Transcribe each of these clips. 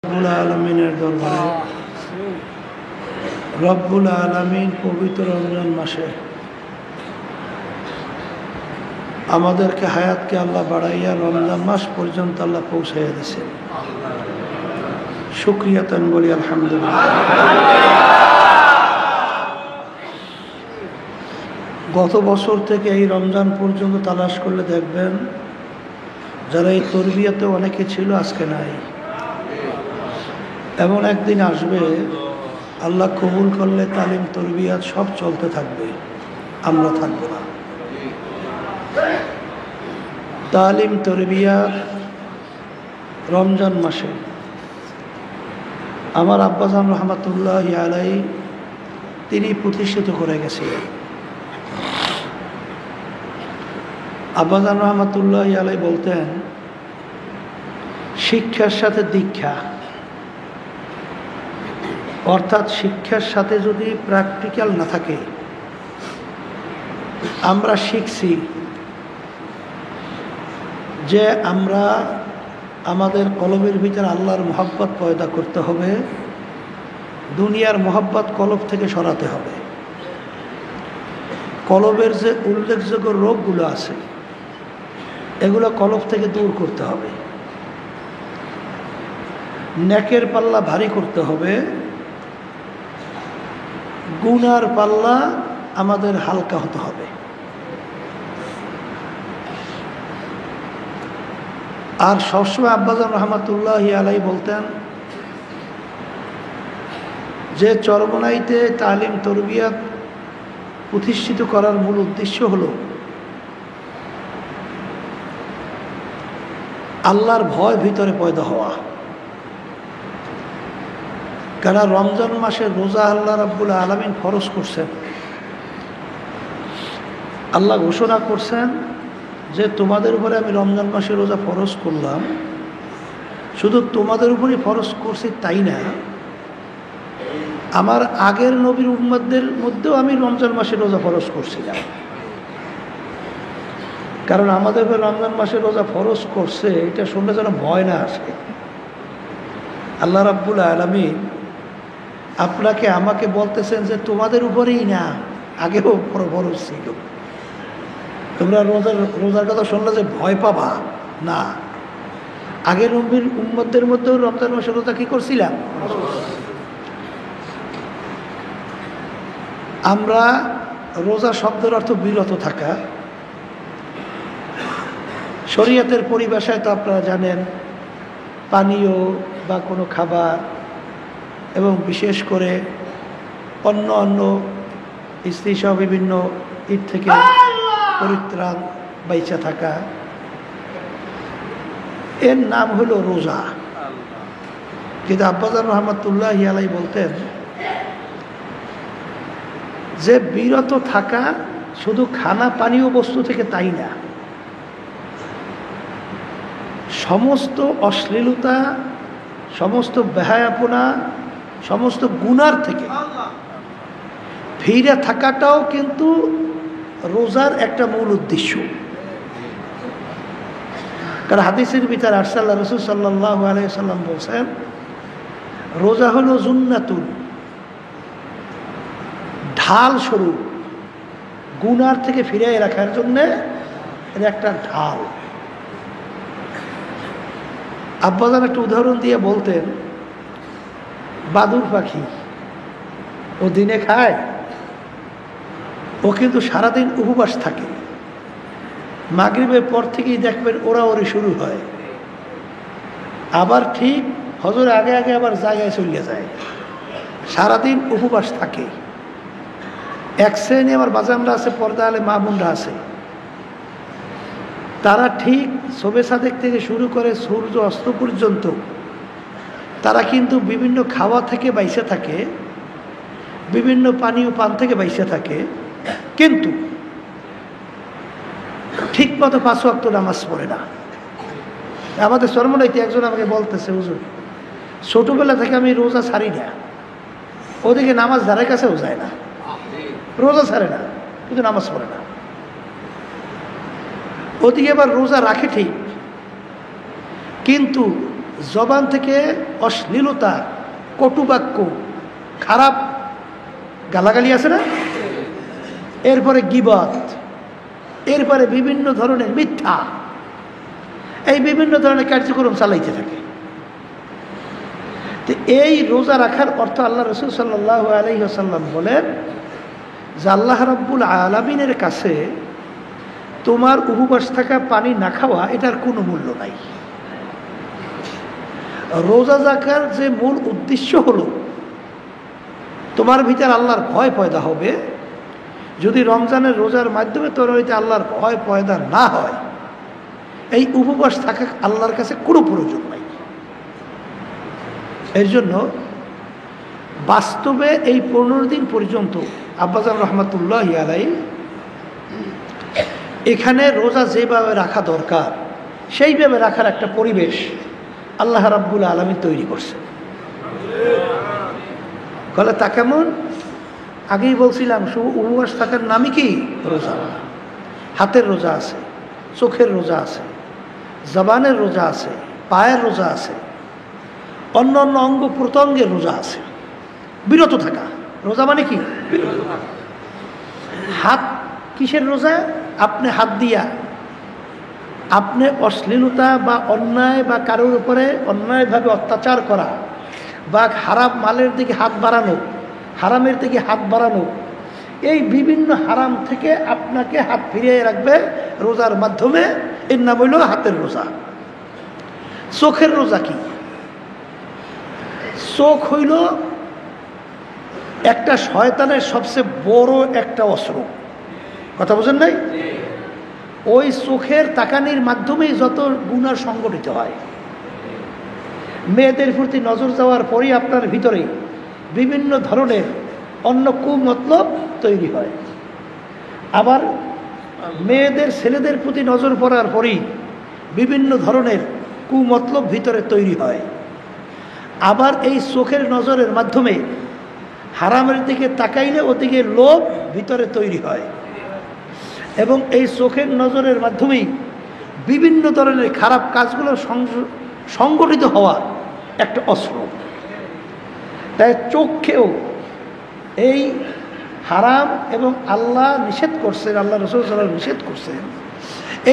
রব্বুল আলামিনের দরবারে রব্বুল আলামিন পবিত্র রমজান মাসে আমাদেরকে হায়াতকে আল্লাহ বাড়াইয়া রমজান মাস পর্যন্ত আল্লাহ পৌঁছাইয়া দিয়েছেন। শুকরিয়াতান বলি আলহামদুলিল্লাহ। গত বছর থেকে এই রমজান পর্যন্ত তালাশ করলে দেখবেন যারা এই তরবিয়াতে অনেকে ছিল আজকে নাই। এমন একদিন আসবে আল্লাহ কবুল করলে তালিম তরবিয়াত সব চলতে থাকবে, আমরা থাকবো না। তালিম তরবিয়াত রমজান মাসে আমার আব্বাজান রহমাতুল্লাহ আলাই তিনি প্রতিষ্ঠিত করে গেছিলেন। আব্বাজান রহমাতুল্লাহ আলাই বলতেন, শিক্ষার সাথে দীক্ষা, অর্থাৎ শিক্ষার সাথে যদি প্র্যাকটিক্যাল না থাকে, আমরা শিখছি যে আমরা আমাদের কলবের ভিতরে আল্লাহর মহব্বত পয়দা করতে হবে, দুনিয়ার মহব্বত কলব থেকে সরাতে হবে। কলবের যে উল্লেখযোগ্য রোগগুলো আছে এগুলো কলব থেকে দূর করতে হবে। নেকের পাল্লা ভারী করতে হবে, গুনার পাল্লা আমাদের হালকা হতে হবে। আর সবসময় আব্বাজান রহমাতুল্লাহ আলাই বলতেন যে চরমনাইতে তালিম তরবিয়াত প্রতিষ্ঠিত করার মূল উদ্দেশ্য হলো আল্লাহর ভয় ভিতরে পয়দা হওয়া। কারণ রমজান মাসের রোজা আল্লাহ রাব্বুল আলামিন ফরজ করছেন। আল্লাহ ঘোষণা করছেন যে তোমাদের উপরে আমি রমজান মাসে রোজা ফরজ করলাম, শুধু তোমাদের উপরই ফরজ করছি তাই না, আমার আগের নবীর উম্মতদের মধ্যেও আমি রমজান মাসে রোজা ফরজ করছিলাম। কারণ আমাদের উপরে রমজান মাসে রোজা ফরজ করছে এটা শুনলে যেন ভয় না আসে। আল্লাহ রাব্বুল আলামিন আপনাকে আমাকে বলতেছেন যে তোমাদের উপরেই না, আগেও ফরজ ছিল। তোমরা রোজার কথা শুনলে যে ভয় পাবা না, আগের নবীর উম্মতদের মধ্যেও রমজান মাসে রোজা কি করছিলাম। আমরা রোজা শব্দের অর্থ বিরত থাকা। শরীয়তের পরিভাষায় তো আপনারা জানেন, পানীয় বা কোনো খাবার এবং বিশেষ করে অন্য স্ত্রী সহ বিভিন্ন ঈদ থেকে পরিত্রাণ বাইচা থাকা, এর নাম হলো রোজা। কিন্তু আব্বাজান রহমাতুল্লাহ আলাই বলতেন যে বিরত থাকা শুধু খানা পানীয় বস্তু থেকে তাই না, সমস্ত অশ্লীলতা, সমস্ত বেহায়াপনা, সমস্ত গুনার থেকে ফিরে থাকাটাও কিন্তু রোজার একটা মূল উদ্দেশ্য। কারণ হাদিসের ভিতরে আরসাল্লাহ রাসূল সাল্লাল্লাহু আলাইহি সাল্লাম বলছেন, রোজা হলো জুন্নাতুন, ঢাল স্বরূপ, গুনার থেকে ফিরিয়ে রাখার জন্যে এর একটা ঢাল। আব্বাজান একটা উদাহরণ দিয়ে বলতেন, বাদুর পাখি ও দিনে খায়, ও কিন্তু সারাদিন উপবাস থাকে। মাগরিবের পর থেকেই দেখবেন ওড়াওড়ি শুরু হয়, আবার ঠিক হজরের আগে আগে আবার জায়গায় চলে যায়, সারাদিন উপবাস থাকে। এক শ্রেণী আমার বাজানরা আছে, পর্দা আলে মা বোনরা আছে, তারা ঠিক শোবে সাদেক থেকে শুরু করে সূর্য অস্ত পর্যন্ত তারা কিন্তু বিভিন্ন খাওয়া থেকে বাইসে থাকে, বিভিন্ন পানীয় পান থেকে বাইসে থাকে, কিন্তু ঠিক মতো 5 ওয়াক্ত নামাজ পড়ে না। আমাদের চরমনাইতে একজন আমাকে বলতেছে, হুজুর ছোটবেলা থেকে আমি রোজা ছাড়ি না, ওদিকে নামাজ ধারে কাছেও যায় না, রোজা ছাড়ে না কিন্তু নামাজ পড়ে না। ওদিকে আবার রোজা রাখে ঠিক, কিন্তু জবান থেকে অশ্লীলতা, কটুবাক্য, খারাপ গালাগালি আছে না, এরপরে গীবত, এরপরে বিভিন্ন ধরনের মিথ্যা, এই বিভিন্ন ধরনের কার্যক্রম চালাইতে থাকে। তো এই রোজা রাখার অর্থ আল্লাহ রাসূল সাল্লাল্লাহু আলাইহি ওয়াসাল্লাম বলেন যে আল্লাহ রাব্বুল আলামিনের কাছে তোমার উপবাস থাকা, পানি না খাওয়া, এটার কোনো মূল্য নাই। রোজা রাখার যে মূল উদ্দেশ্য হলো তোমার ভিতরে আল্লাহর ভয় পয়দা হবে। যদি রমজানের রোজার মাধ্যমে তোর হইতে আল্লাহর ভয় পয়দা না হয়, এই উপবাস থাকা আল্লাহর কাছে কোনো প্রয়োজন নাই। এর জন্য বাস্তবে এই 15 দিন পর্যন্ত আব্বাজান রহমাতুল্লাহি আলাইহি এখানে রোজা যেভাবে রাখা দরকার সেইভাবে রাখার একটা পরিবেশ আল্লাহ রাব্বুল আলামিন তৈরি করছে। বলে তা কেমন? আগেই বলছিলাম, শুধু উপবাস থাকার নামই কি? রোজা। হাতের রোজা আছে, চোখের রোজা আছে, জবানের রোজা আছে, পায়ের রোজা আছে, অন্য অন্য অঙ্গ প্রত্যঙ্গের রোজা আছে। বিরত থাকা রোজা মানে কি? বিরত থাকা। হাত কিসের রোজা? আপনি হাত দিয়া আপনি অশ্লীলতা বা অন্যায় বা কারোর উপরে অন্যায়ভাবে অত্যাচার করা বা হারাম মালের দিকে হাত বাড়ানো, হারামের দিকে হাত বাড়ানো, এই বিভিন্ন হারাম থেকে আপনাকে হাত ফিরিয়ে রাখবে রোজার মাধ্যমে। এর নাম হইল হাতের রোজা। চোখের রোজা কি? চোখ হইল একটা শয়তানের সবচেয়ে বড় একটা অস্ত্র। কথা বোঝেন নাই? ওই চোখের তাকানির মাধ্যমেই যত গুনাহ সংগঠিত হয়। মেয়েদের প্রতি নজর যাওয়ার পরই আপনার ভিতরে বিভিন্ন ধরনের অন্য কুমতলব তৈরি হয়। আবার মেয়েদের ছেলেদের প্রতি নজর পড়ার পরই বিভিন্ন ধরনের কুমতলব ভিতরে তৈরি হয়। আবার এই চোখের নজরের মাধ্যমে হারামের দিকে তাকাইলে ওদিকে লোভ ভিতরে তৈরি হয় এবং এই চোখের নজরের মাধ্যমেই বিভিন্ন ধরনের খারাপ কাজগুলো সংগঠিত হওয়া একটা অস্ত্র। তাই চোখকেও এই হারাম এবং আল্লাহ নিষেধ করছেন, আল্লাহ রাসূল সাল্লাল্লাহু আলাইহি ওয়াসাল্লাম নিষেধ করছেন,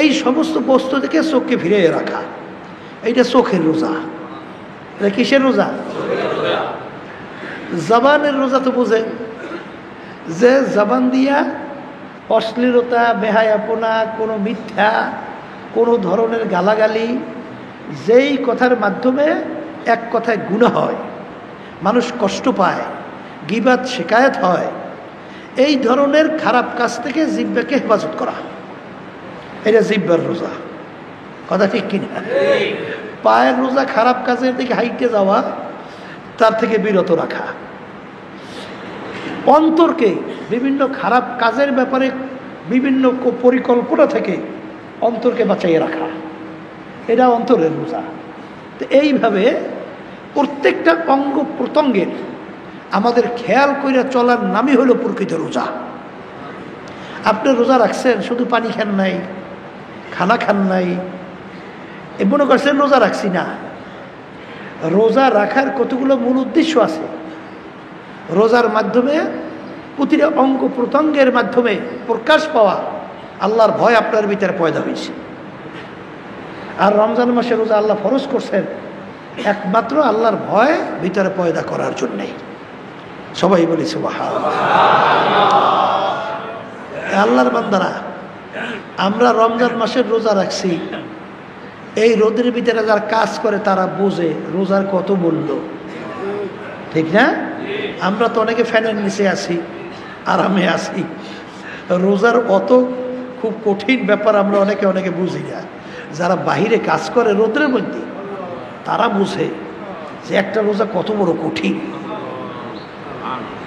এই সমস্ত বস্তু থেকে চোখকে ফিরিয়ে রাখা, এইটা চোখের রোজা। এটা কিসের রোজা? জবানের রোজা তো বোঝে যে জবান দিয়া অশ্লীলতা, বেহায়াপনা, কোনো মিথ্যা, কোনো ধরনের গালাগালি, যেই কথার মাধ্যমে এক কথায় গুনাহ হয়, মানুষ কষ্ট পায়, গীবাত শিকায়েত হয়, এই ধরনের খারাপ কাজ থেকে জিহ্বাকে হেফাজত করা, এটা জিহ্বার রোজা। কথা ঠিক কিনা? পায়ের রোজা খারাপ কাজের দিকে হাইটে যাওয়া, তার থেকে বিরত রাখা। অন্তরকে বিভিন্ন খারাপ কাজের ব্যাপারে বিভিন্ন পরিকল্পনা থেকে অন্তরকে বাঁচাইয়ে রাখা, এটা অন্তরের রোজা। তো এইভাবে প্রত্যেকটা অঙ্গ প্রত্যঙ্গের আমাদের খেয়াল করে চলার নামই হলো প্রকৃত রোজা। আপনি রোজা রাখছেন, শুধু পানি খান নাই, খানা খান নাই, এ মনে করছেন রোজা রাখছি না। রোজা রাখার কতগুলো মূল উদ্দেশ্য আছে। রোজার মাধ্যমে প্রতিটা অঙ্গ প্রত্যঙ্গের মাধ্যমে প্রকাশ পাওয়া আল্লাহর ভয় আপনার ভিতরে পয়দা হয়েছে। আর রমজান মাসে রোজা আল্লাহ ফরজ করছেন একমাত্র আল্লাহর ভয় ভিতরে পয়দা করার জন্যেই। সবাই বলি সুবহানাল্লাহ। আল্লাহর বান্দারা, আমরা রমজান মাসের রোজা রাখছি, এই রোদের ভিতরে যারা কাজ করে তারা বোঝে রোজার কত মূল্য, ঠিক না? আমরা তো অনেকে ফ্যানের নিচে আছি, আরামে আছি। রোজার অত খুব কঠিন ব্যাপার আমরা অনেকে বুঝি না। যারা বাহিরে কাজ করে রোদের মধ্যে, তারা বুঝে যে একটা রোজা কত বড় কঠিন।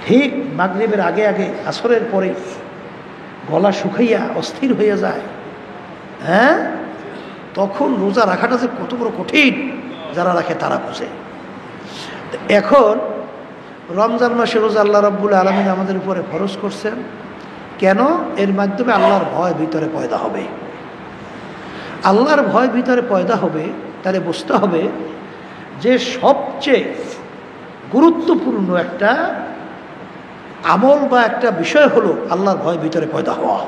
ঠিক মাগরিবের আগে আগে, আসরের পরে গলা শুকাইয়া অস্থির হয়ে যায়, হ্যাঁ, তখন রোজা রাখাটা যে কত বড় কঠিন যারা রাখে তারা বুঝে। এখন রমজান মাসে রোজা আল্লাহ রাব্বুল আলামিন আমাদের উপরে ফরজ করছেন কেন? এর মাধ্যমে আল্লাহর ভয় ভিতরে পয়দা হবে। আল্লাহর ভয় ভিতরে পয়দা হবে, তাহলে বুঝতে হবে যে সবচেয়ে গুরুত্বপূর্ণ একটা আমল বা একটা বিষয় হলো আল্লাহর ভয় ভিতরে পয়দা হওয়া।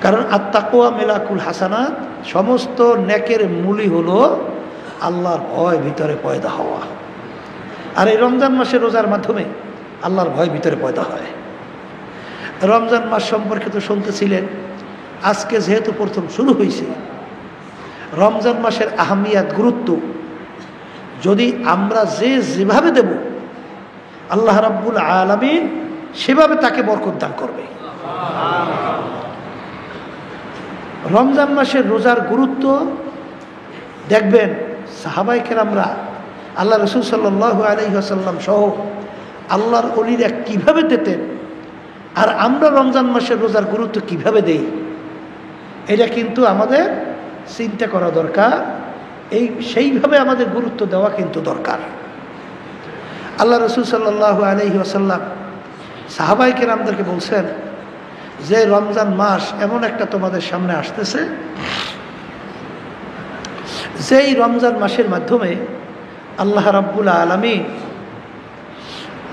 কারণ আত্তাকওয়া মিলাকুল হাসানাত, সমস্ত নেকের মূলই হলো আল্লাহর ভয় ভিতরে পয়দা হওয়া। আর এই রমজান মাসে রোজার মাধ্যমে আল্লাহর ভয় ভিতরে পয়দা হয়। রমজান মাস সম্পর্কে তো শুনতেছিলেন, আজকে যেহেতু প্রথম শুরু হয়েছে, রমজান মাসের আহমিয়াত, গুরুত্ব যদি আমরা যেভাবে দেব, আল্লাহ রাব্বুল আলামিন সেভাবে তাকে বরকত দান করবে। রমজান মাসের রোজার গুরুত্ব দেখবেন, সাহাবায়ে কেরামরা আল্লাহ রাসূল সাল্লাল্লাহু আলাইহি ওয়াসাল্লাম সহ আল্লাহর ওলিরা কিভাবে দিতেন, আর আমরা রমজান মাসের রোজার গুরুত্ব কিভাবে দেই, এটা কিন্তু আমাদের চিন্তা করা দরকার। সেইভাবে আমাদের গুরুত্ব দেওয়া কিন্তু দরকার। আল্লাহ রাসূল সাল্লাল্লাহু আলাইহি ওয়াসাল্লাম সাহাবায়ে কেরামদেরকে বলছেন যে রমজান মাস এমন একটা তোমাদের সামনে আসতেছে, যেই রমজান মাসের মাধ্যমে আল্লাহ রাব্বুল আলামিন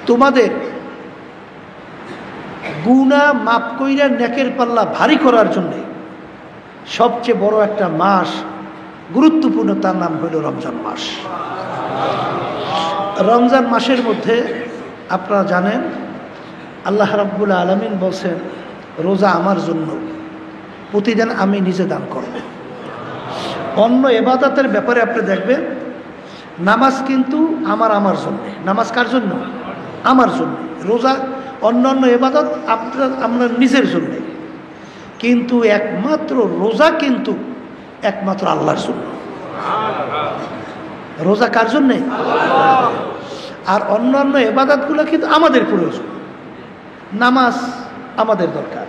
তোমাদের গুনাহ মাফ কইরা নেকের পাল্লা ভারী করার জন্য সবচেয়ে বড় একটা মাস, গুরুত্বপূর্ণ, তার নাম হইল রমজান মাস। রমজান মাসের মধ্যে আপনারা জানেন আল্লাহ রাব্বুল আলামিন বলছেন, রোজা আমার জন্য, প্রতিদিন আমি নিজে দান করব। অন্য ইবাদতের ব্যাপারে আপনি দেখবেন, নামাজ কিন্তু আমার জন্য। নামাজ কার জন্য? আমার জন্য। রোজা, অন্যান্য ইবাদত আমরা নিজের জন্য, কিন্তু একমাত্র রোজা কিন্তু একমাত্র আল্লাহর জন্য। রোজা কার জন্যে? আর অন্যান্য ইবাদতগুলো কিন্তু আমাদের প্রয়োজন। নামাজ আমাদের দরকার,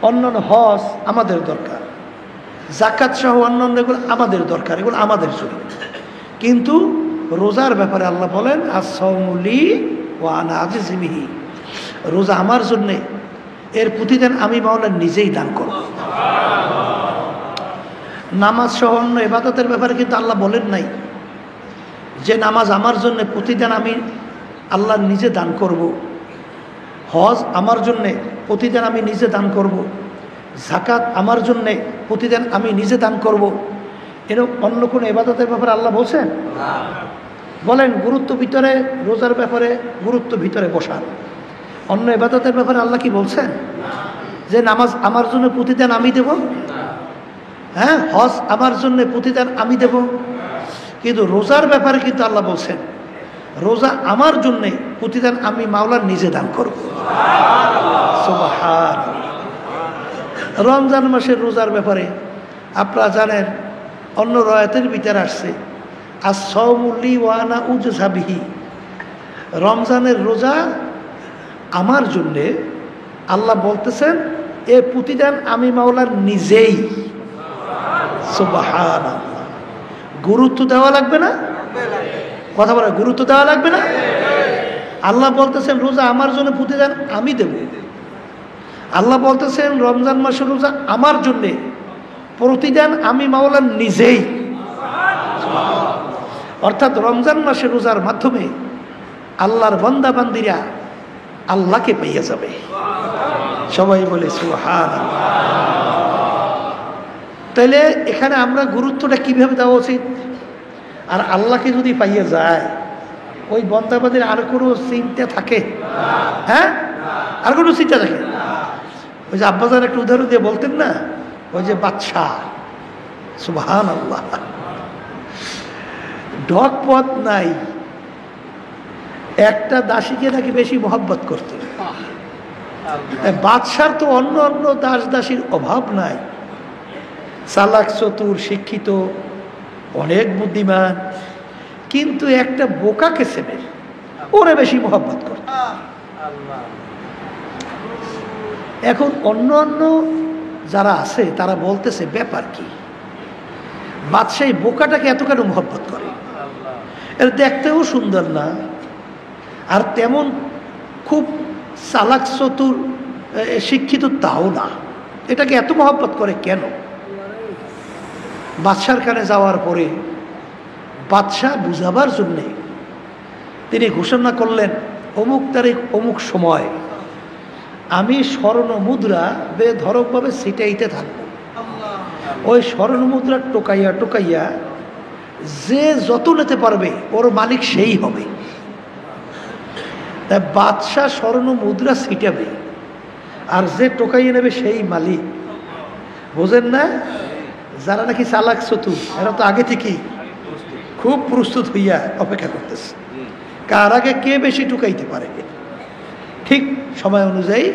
অন্যান্য হজ আমাদের দরকার, যাকাত সহ অন্যান্য এগুলো আমাদের দরকার, এগুলো আমাদের জন্য। কিন্তু রোজার ব্যাপারে আল্লাহ বলেন, আস-সাওমু লি ওয়া আনা আজজি বিহি, রোজা আমার জন্যে, এর প্রতিদান আমি মাওলা নিজেই দান করব। নামাজ সহ অন্য ইবাদতের ব্যাপারে কিন্তু আল্লাহ বলেন নাই যে নামাজ আমার জন্য, প্রতিদান আমি আল্লাহ নিজে দান করব। হজ আমার জন্যে, প্রতিদান আমি নিজে দান করব। যাকাত আমার জন্যে, প্রতিদান আমি নিজে দান করব। এরকম অন্য কোনো ইবাদতের ব্যাপারে আল্লাহ বলছেন? বলেন, গুরুত্ব ভিতরে, রোজার ব্যাপারে গুরুত্ব ভিতরে বসান। অন্য ইবাদতের ব্যাপারে আল্লাহ কি বলছেন যে নামাজ আমার জন্য, প্রতিদান আমি দেব? হ্যাঁ, হজ আমার জন্য, প্রতিদান আমি দেব। কিন্তু রোজার ব্যাপারে কিন্তু আল্লাহ বলছেন, রোজা আমার জন্যে, প্রতিদান আমি মাওলার নিজে দান করব। সুবহানাল্লাহ। রমজান মাসের রোজার ব্যাপারে আপনারা জানেন, অন্য রয়াতের ভিতরে আসছে, আস-সাওমু লি ওয়া আনা উজজা বিহি, রমজানের রোজা আমার জন্যে, আল্লাহ বলতেছেন এ প্রতিদান আমি মাওলার নিজেই। সুবহানাল্লাহ। গুরুত্ব দেওয়া লাগবে না? কথা বলে, গুরুত্ব দেওয়া লাগবে না? আল্লাহ বলতেছেন রোজা আমার জন্য, প্রতিদান আমি দেব। আল্লাহ বলতেছেন রমজান মাসের রোজা আমার জন্যে, প্রতিদান আমি মাওলার নিজেই। অর্থাৎ রমজান মাসের রোজার মাধ্যমে আল্লাহর বান্দা বান্দিরা আল্লাহকে পাইয়া যাবে। সবাই বলে সুবহানাল্লাহ। তাইলে এখানে আমরা গুরুত্বটা কিভাবে দেওয়া উচিত? আর আল্লাহকে যদি পাইয়া যায়, ওই বান্দাবাদের আর কোনো চিন্তা থাকে? হ্যাঁ, আর কোনো চিন্তা থাকে? ওই যে আব্বাজান একটা উদাহরণ দিয়ে বলতেন না, ওই যে বাদশাহ, সুবহানাল্লাহ, ঢক পথ নাই, একটা দাসীকে নাকি বেশি মহব্বত করতেন। বাদশার তো অন্য অন্য দাস দাসীর অভাব নাই, চালাক, চতুর, শিক্ষিত, অনেক বুদ্ধিমান, কিন্তু একটা বোকাকে ছেড়ে ওরে বেশি মহব্বত করত। এখন অন্য অন্য যারা আছে তারা বলতেছে ব্যাপার কি, বাদশাহ বোকাটাকে এত কেন মহব্বত করে? এর দেখতেও সুন্দর না, আর তেমন খুব চালাক, চতুর, শিক্ষিত তাও না, এটাকে এত মহব্বত করে কেন? বাদশার কানে যাওয়ার পরে বাদশাহ বুঝাবার জন্যে তিনি ঘোষণা করলেন, অমুক তারিখ অমুক সময় আমি স্বর্ণ মুদ্রা বেধড়কভাবে ছিটাইতে থাকব। ওই স্বর্ণ মুদ্রা টোকাইয়া টোকাইয়া যে যত নিতে পারবে ওর মালিক সেই হবে। তাই বাদশাহ স্বর্ণ মুদ্রা ছিটাবে আর যে টোকাইয়ে নেবে সেই মালিক। বোঝেন না? যারা নাকি চালাক চতুর এরা তো আগে থেকেই খুব প্রস্তুত হইয়া অপেক্ষা করতেছে কার আগে কে বেশি টোকাইতে পারে। ঠিক সময় অনুযায়ী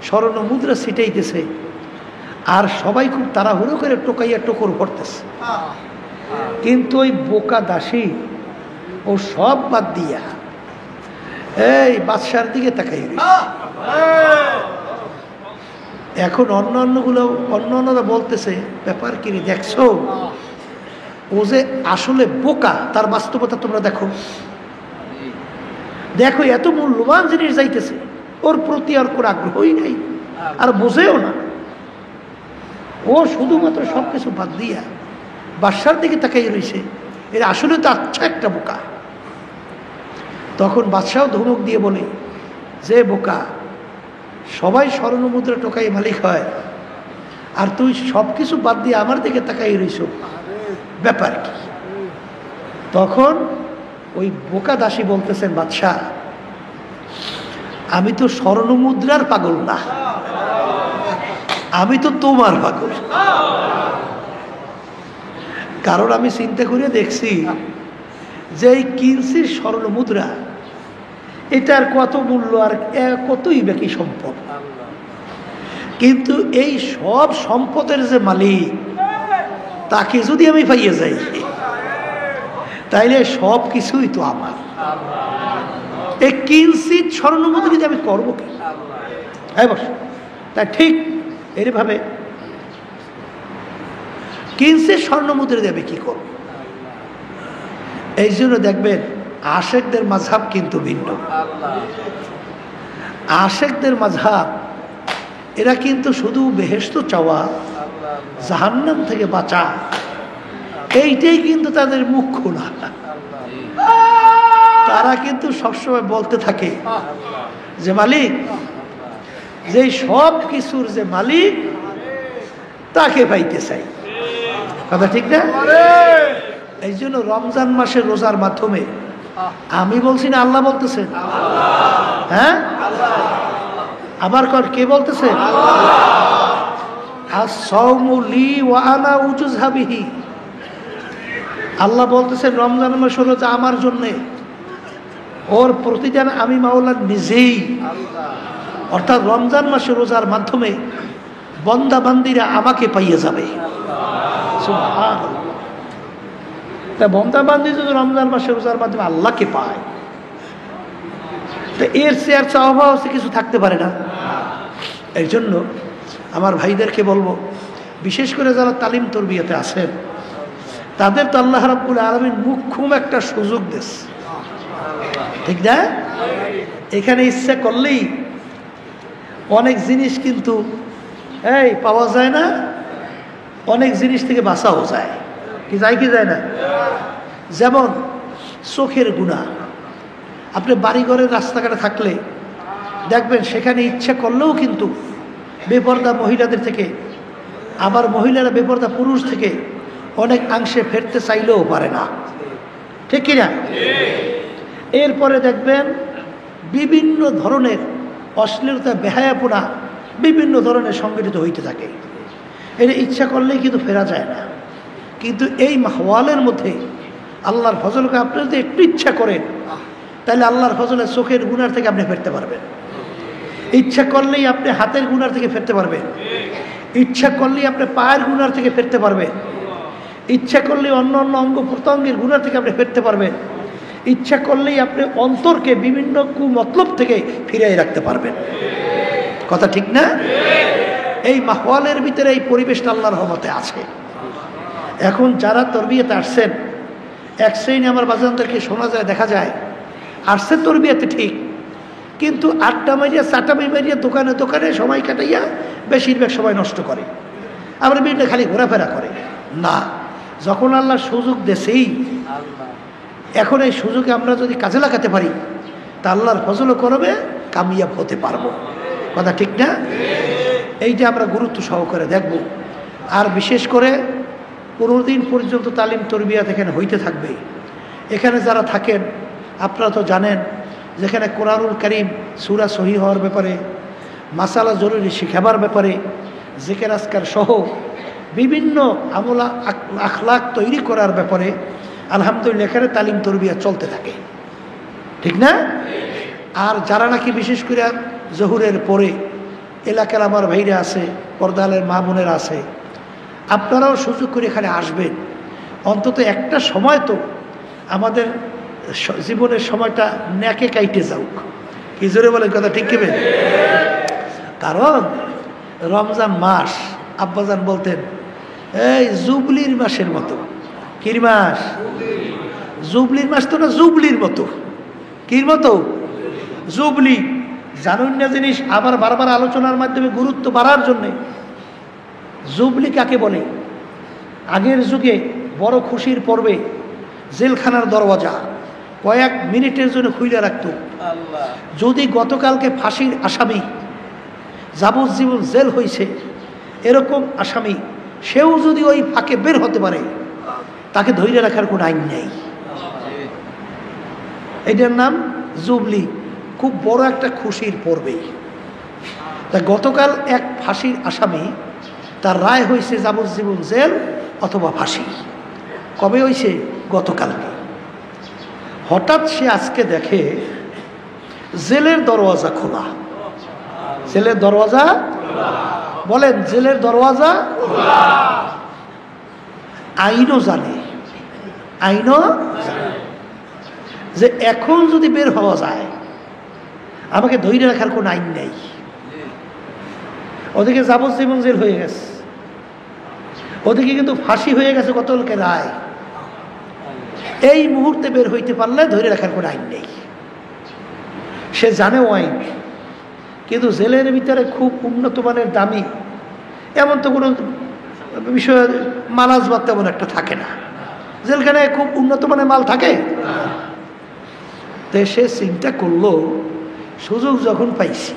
স্বর্ণ মুদ্রা ছিটাইতেছে আর সবাই খুব তাড়াহুড়ো করে টোকাইয়া টোকর ভরতেছে। কিন্তু ওই বোকা দাসী ও সব বাদ দিয়া এই বাদশার দিকে তাকাই রয়েছে। এখন অন্যান্যরা বলতেছে, ব্যাপার কি রে, দেখছো ও যে আসলে বোকা, তার বাস্তবতা তোমরা দেখো। দেখো এত মূল্যবান জিনিস যাইতেছে, ওর প্রতি আর কোনো আগ্রহই নাই, আর বোঝেও না। ও শুধুমাত্র সবকিছু বাদ দিয়া বাদশার দিকে তাকাই রয়েছে। এর আসলে তো আচ্ছা একটা বোকা। তখন বাদশাহ ধমক দিয়ে বলে, যে বোকা, সবাই স্বর্ণ মুদ্রা টোকাই মালিক হয় আর তুই সব কিছু বাদ দিয়ে আমার দিকে তাকাই রইছ, ব্যাপার কি? তখন ওই বোকা দাসী বলতেছেন, বাদশাহ আমি তো স্বর্ণ মুদ্রার পাগল না, আমি তো তোমার পাগল। কারণ আমি চিন্তা করে দেখছি যে এই কিনছি স্বর্ণ মুদ্রা, এটার কত মূল্য আর কতই বাকি সম্পদ। কিন্তু এই সব সম্পদের যে মালিক, তাকে যদি আমি পাইয়ে যাই তাইলে সব কিছুই তো আমার। এই কিঞ্চিত স্বর্ণ মুদ্রা যদি আমি করবো কি? হ্যাঁ বস, তাই ঠিক এইভাবে কিঞ্চিত স্বর্ণ মুদ্রা দিয়ে আমি কি করব? এই জন্য দেখবেন আশেকদের মাযহাব কিন্তু ভিন্ন। আশেকদের মাযহাব এরা কিন্তু শুধু বেহেশত চাওয়া, জাহান্নাম থেকে বাঁচা, এইটাই কিন্তু তাদের মুখ্য না। তারা কিন্তু সবসময় বলতে থাকে যে মালিক, যে সব কিছুর যে মালিক তাকে পাইতে চাই। কথা ঠিক না? এই জন্য রমজান মাসের রোজার মাধ্যমে আমি বলছি না, আল্লাহ বলতেছেন। হ্যাঁ, আবার কে বলতেছে? আল্লাহ বলতেছেন রমজান মাসের রোজা আমার জন্যে, ওর প্রতিদান আমি মাওলা নিজেই। অর্থাৎ রমজান মাসের রোজার মাধ্যমে বন্দা বান্দিরা আমাকে পাইয়ে যাবে। তা বন্দা বান্দি যদি রমজান মাসের রোজার মাধ্যমে আল্লাহকে পায়, তো এর চেয়ে আর চাওয়া পাওয়া কিছু থাকতে পারে না। এই জন্য আমার ভাইদেরকে বলবো, বিশেষ করে যারা তালিম তরবিয়াতে আছেন, তাদের তো আল্লাহ রাব্বুল আলামিন মুখ্যম একটা সুযোগ দিস, ঠিক না? এখানে ইচ্ছা করলেই অনেক জিনিস কিন্তু এই পাওয়া যায় না, অনেক জিনিস থেকে বাঁচাও যায়। কি যায় কি যায় না? যেমন চোখের গুনাহ। আপনি বাড়িঘরের রাস্তাঘাটে থাকলে দেখবেন সেখানে ইচ্ছা করলেও কিন্তু বেপরদা মহিলাদের থেকে, আবার মহিলারা বেপরদা পুরুষ থেকে অনেক অংশে ফেরতে চাইলেও পারে না, ঠিক কিনা? এরপরে দেখবেন বিভিন্ন ধরনের অশ্লীলতা, বেহায়াপনা বিভিন্ন ধরনের সংগঠিত হইতে থাকে। এটা ইচ্ছা করলেই কিন্তু ফেরা যায় না। কিন্তু এই মাহওয়ালের মধ্যে আল্লাহর ফজলকে আপনি যদি একটু ইচ্ছা করেন, তাহলে আল্লাহর ফজলে চোখের গুনার থেকে আপনি ফিরতে পারবেন। ইচ্ছা করলেই আপনি হাতের গুনার থেকে ফিরতে পারবেন। ইচ্ছা করলেই আপনি পায়ের গুনার থেকে ফিরতে পারবেন। ইচ্ছা করলেই অন্য অন্য অঙ্গ প্রত্যঙ্গের গুনার থেকে আপনি ফিরতে পারবেন। ইচ্ছা করলেই আপনি অন্তরকে বিভিন্ন কুমতলব থেকে ফিরিয়ে রাখতে পারবেন। কথা ঠিক না? এই মাহওয়ালের ভিতরে এই পরিবেশটা আল্লাহর রহমতে আছে। এখন যারা তরবিয়াতে আসছেন, এক শ্রেণী আমার বাজানদেরকে শোনা যায়, দেখা যায় আসছে তরবিয়াতে ঠিক, কিন্তু আড্ডা মারিয়া চাটামি মারিয়া দোকানে দোকানে সময় কাটাইয়া বেশিরভাগ সময় নষ্ট করে, আবার বিভিন্ন খালি ঘোরাফেরা করে না। যখন আল্লাহ সুযোগ দেশেই এখন এই সুযোগে আমরা যদি কাজে লাগাতে পারি তা আল্লাহর ফজল করবে, কামিয়াব হতে পারবো। কথা ঠিক না? এইটা আমরা গুরুত্ব সহকারে দেখব। আর বিশেষ করে 15 দিন পর্যন্ত তালিম তরবিয়াত এখানে হইতে থাকবে। এখানে যারা থাকেন আপনারা তো জানেন, যেখানে কোরআনুল কারীম সূরা সহিহ হওয়ার ব্যাপারে, মাসালা জরুরি শিখাবার ব্যাপারে, জিকির আজকার সহ বিভিন্ন আমলা আখলাক তৈরি করার ব্যাপারে আলহামদুলিল্লাহ এখানে তালিম তরবিয়া চলতে থাকে, ঠিক না? আর যারা নাকি বিশেষ করে জহুরের পরে এলাকার আমার ভাইরা আছে, পর্দালের মা বোনেরা আছে, আপনারাও সুযোগ করে এখানে আসবেন। অন্তত একটা সময় তো আমাদের জীবনের সময়টা ন্যাকে কাইটে যাওক। কি জোরে বলেন কথা ঠিক কেবে? কারণ রমজান মাস আব্বাজান বলতেন এই জুবলির মাসের মতো। কির মাস? জুবলির মাস তো না, জুবলির মতো। কির মতো? জুবলি। জানুন না জিনিস আবার বারবার আলোচনার মাধ্যমে গুরুত্ব বাড়ার জন্যে। জুবলি কাকে বলে? আগের যুগে বড় খুশির পর্বে জেলখানার দরওয়াজা কয়েক মিনিটের জন্য খুলে রাখত। যদি গতকালকে ফাঁসির আসামি, যাবজ্জীবন জেল হয়েছে এরকম আসামি, সেও যদি ওই ফাঁকে বের হতে পারে তাকে ধরে রাখার কোনো আইন নেই। এটার নাম জুবলি। খুব বড় একটা খুশির পর্বে। তা গতকাল এক ফাঁসির আসামি, তার রায় হয়েছে যাবজ্জীবন জেল অথবা ফাঁসি। কবে হয়েছে? গতকালকে। হঠাৎ সে আজকে দেখে জেলের দরওয়াজা খোলা। জেলের দরওয়াজা বলেন, জেলের দরওয়াজা খোলা। আইনও জানে, আইনও যে এখন যদি বের হওয়া যায় আমাকে ধরে রাখার কোনো আইন নেই। ওদিকে যাবজ্জীবন জেল হয়ে গেছে, ওদিকে কিন্তু ফাঁসি হয়ে গেছে গতকালকে রায়। এই মুহূর্তে বের হইতে পারলে ধরে রাখার কোনো আইন নেই। সে জানেও আইন, কিন্তু জেলের ভিতরে খুব উন্নত মানের দামি এমন তো কোনো বিষয় মালাজবাদ তেমন একটা থাকে না। জেলখানায় খুব উন্নত মানের মাল থাকে। তাই সে চিন্তা করলো সুযোগ যখন পাইছি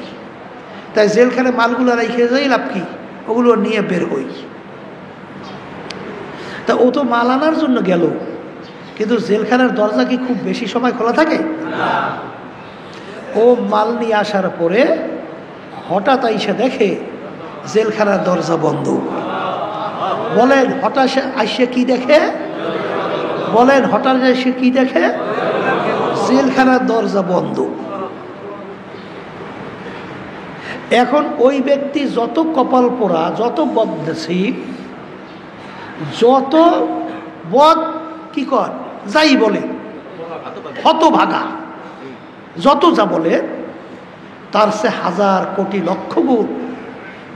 তাই জেলখানায় মালগুলো রেখে যাই, লাভ কি, ওগুলো নিয়ে বের হই। তা ও তো মাল আনার জন্য গেল, কিন্তু জেলখানার দরজা কি খুব বেশি সময় খোলা থাকে? ও মাল নিয়ে আসার পরে হঠাৎ আইসা দেখে জেলখানার দরজা বন্ধ। বলেন হঠাৎ আইসে কি দেখে? বলেন হঠাৎ আইসে কি দেখে? জেলখানার দরজা বন্ধ। এখন ওই ব্যক্তি যত কপাল পোড়া, যত বদনসিব, যত বদ কি কর যাই বলে হতভাগা, যত যা বলে তার সে হাজার কোটি লক্ষ গুণ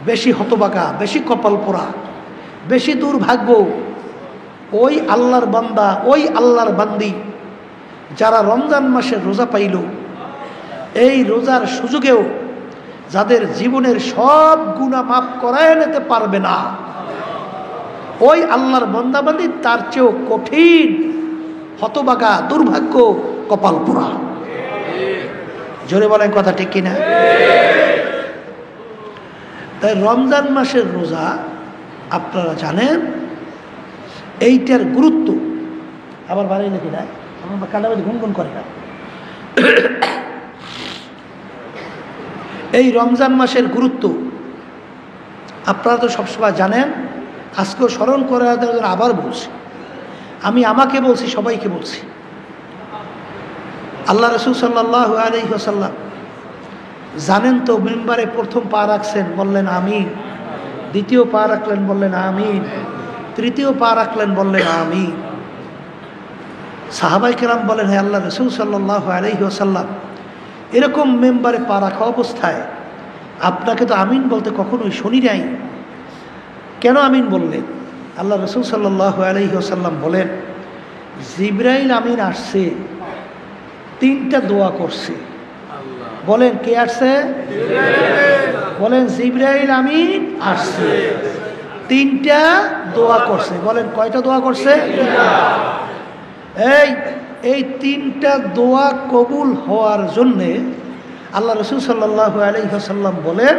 বেশি হতভাগা, বেশি কপাল পোড়া, বেশি দুর্ভাগ্য ওই আল্লাহর বান্দা, ওই আল্লাহর বান্দি যারা রমজান মাসের রোজা পাইল। এই রোজার সুযোগেও যাদের জীবনের সব গুনাহ মাফ করায় নিতে পারবে না, ওই আল্লাহর বান্দাবান্দি তার চেয়েও কঠিন হতভাগা, দুর্ভাগ্য, কপাল পোড়া। জোরে বলেন কথা ঠিক কিনা? তাই রমজান মাসের রোজা আপনারা জানেন এইটার গুরুত্ব। আবার বাড়ি নাকি না, আমার কান্নাবাড়ি গুনগুন করে না। এই রমজান মাসের গুরুত্ব আপনারা তো সবসময় জানেন। আজকেও স্মরণ করে আবার বলছি, আমি আমাকে বলছি, সবাইকে বলছি। আল্লাহ রাসূল সাল্লাল্লাহু আলাইহি ওয়াসাল্লাম জানেন তো, মিম্বারে প্রথম পা রাখছেন, বললেন আমিন। দ্বিতীয় পা রাখলেন, বললেন আমিন। তৃতীয় পা রাখলেন, বললেন আমিন। সাহাবাই কেরাম বলেন, হে আল্লাহ রাসূল সাল্লাল্লাহু আলাইহি ওয়াসাল্লাম, এরকম মেম্বারে পা রাখা অবস্থায় আপনাকে তো আমিন বলতে কখনোই শুনি নাই, কেন আমিন বললেন? আল্লাহ রাসূল সাল্লাল্লাহু আলাইহি ওয়াসাল্লাম বলেন, জিবরাইল আমিন আসছে, তিনটা দোয়া করছে। বলেন কে আসছে? বলেন জিবরাইল আমিন আসছে, তিনটা দোয়া করছে। বলেন কয়টা দোয়া করছে? এই এই তিনটা দোয়া কবুল হওয়ার জন্যে আল্লাহ রসুল সাল্লাল্লাহু আলাইহি ওয়াসাল্লাম বলেন,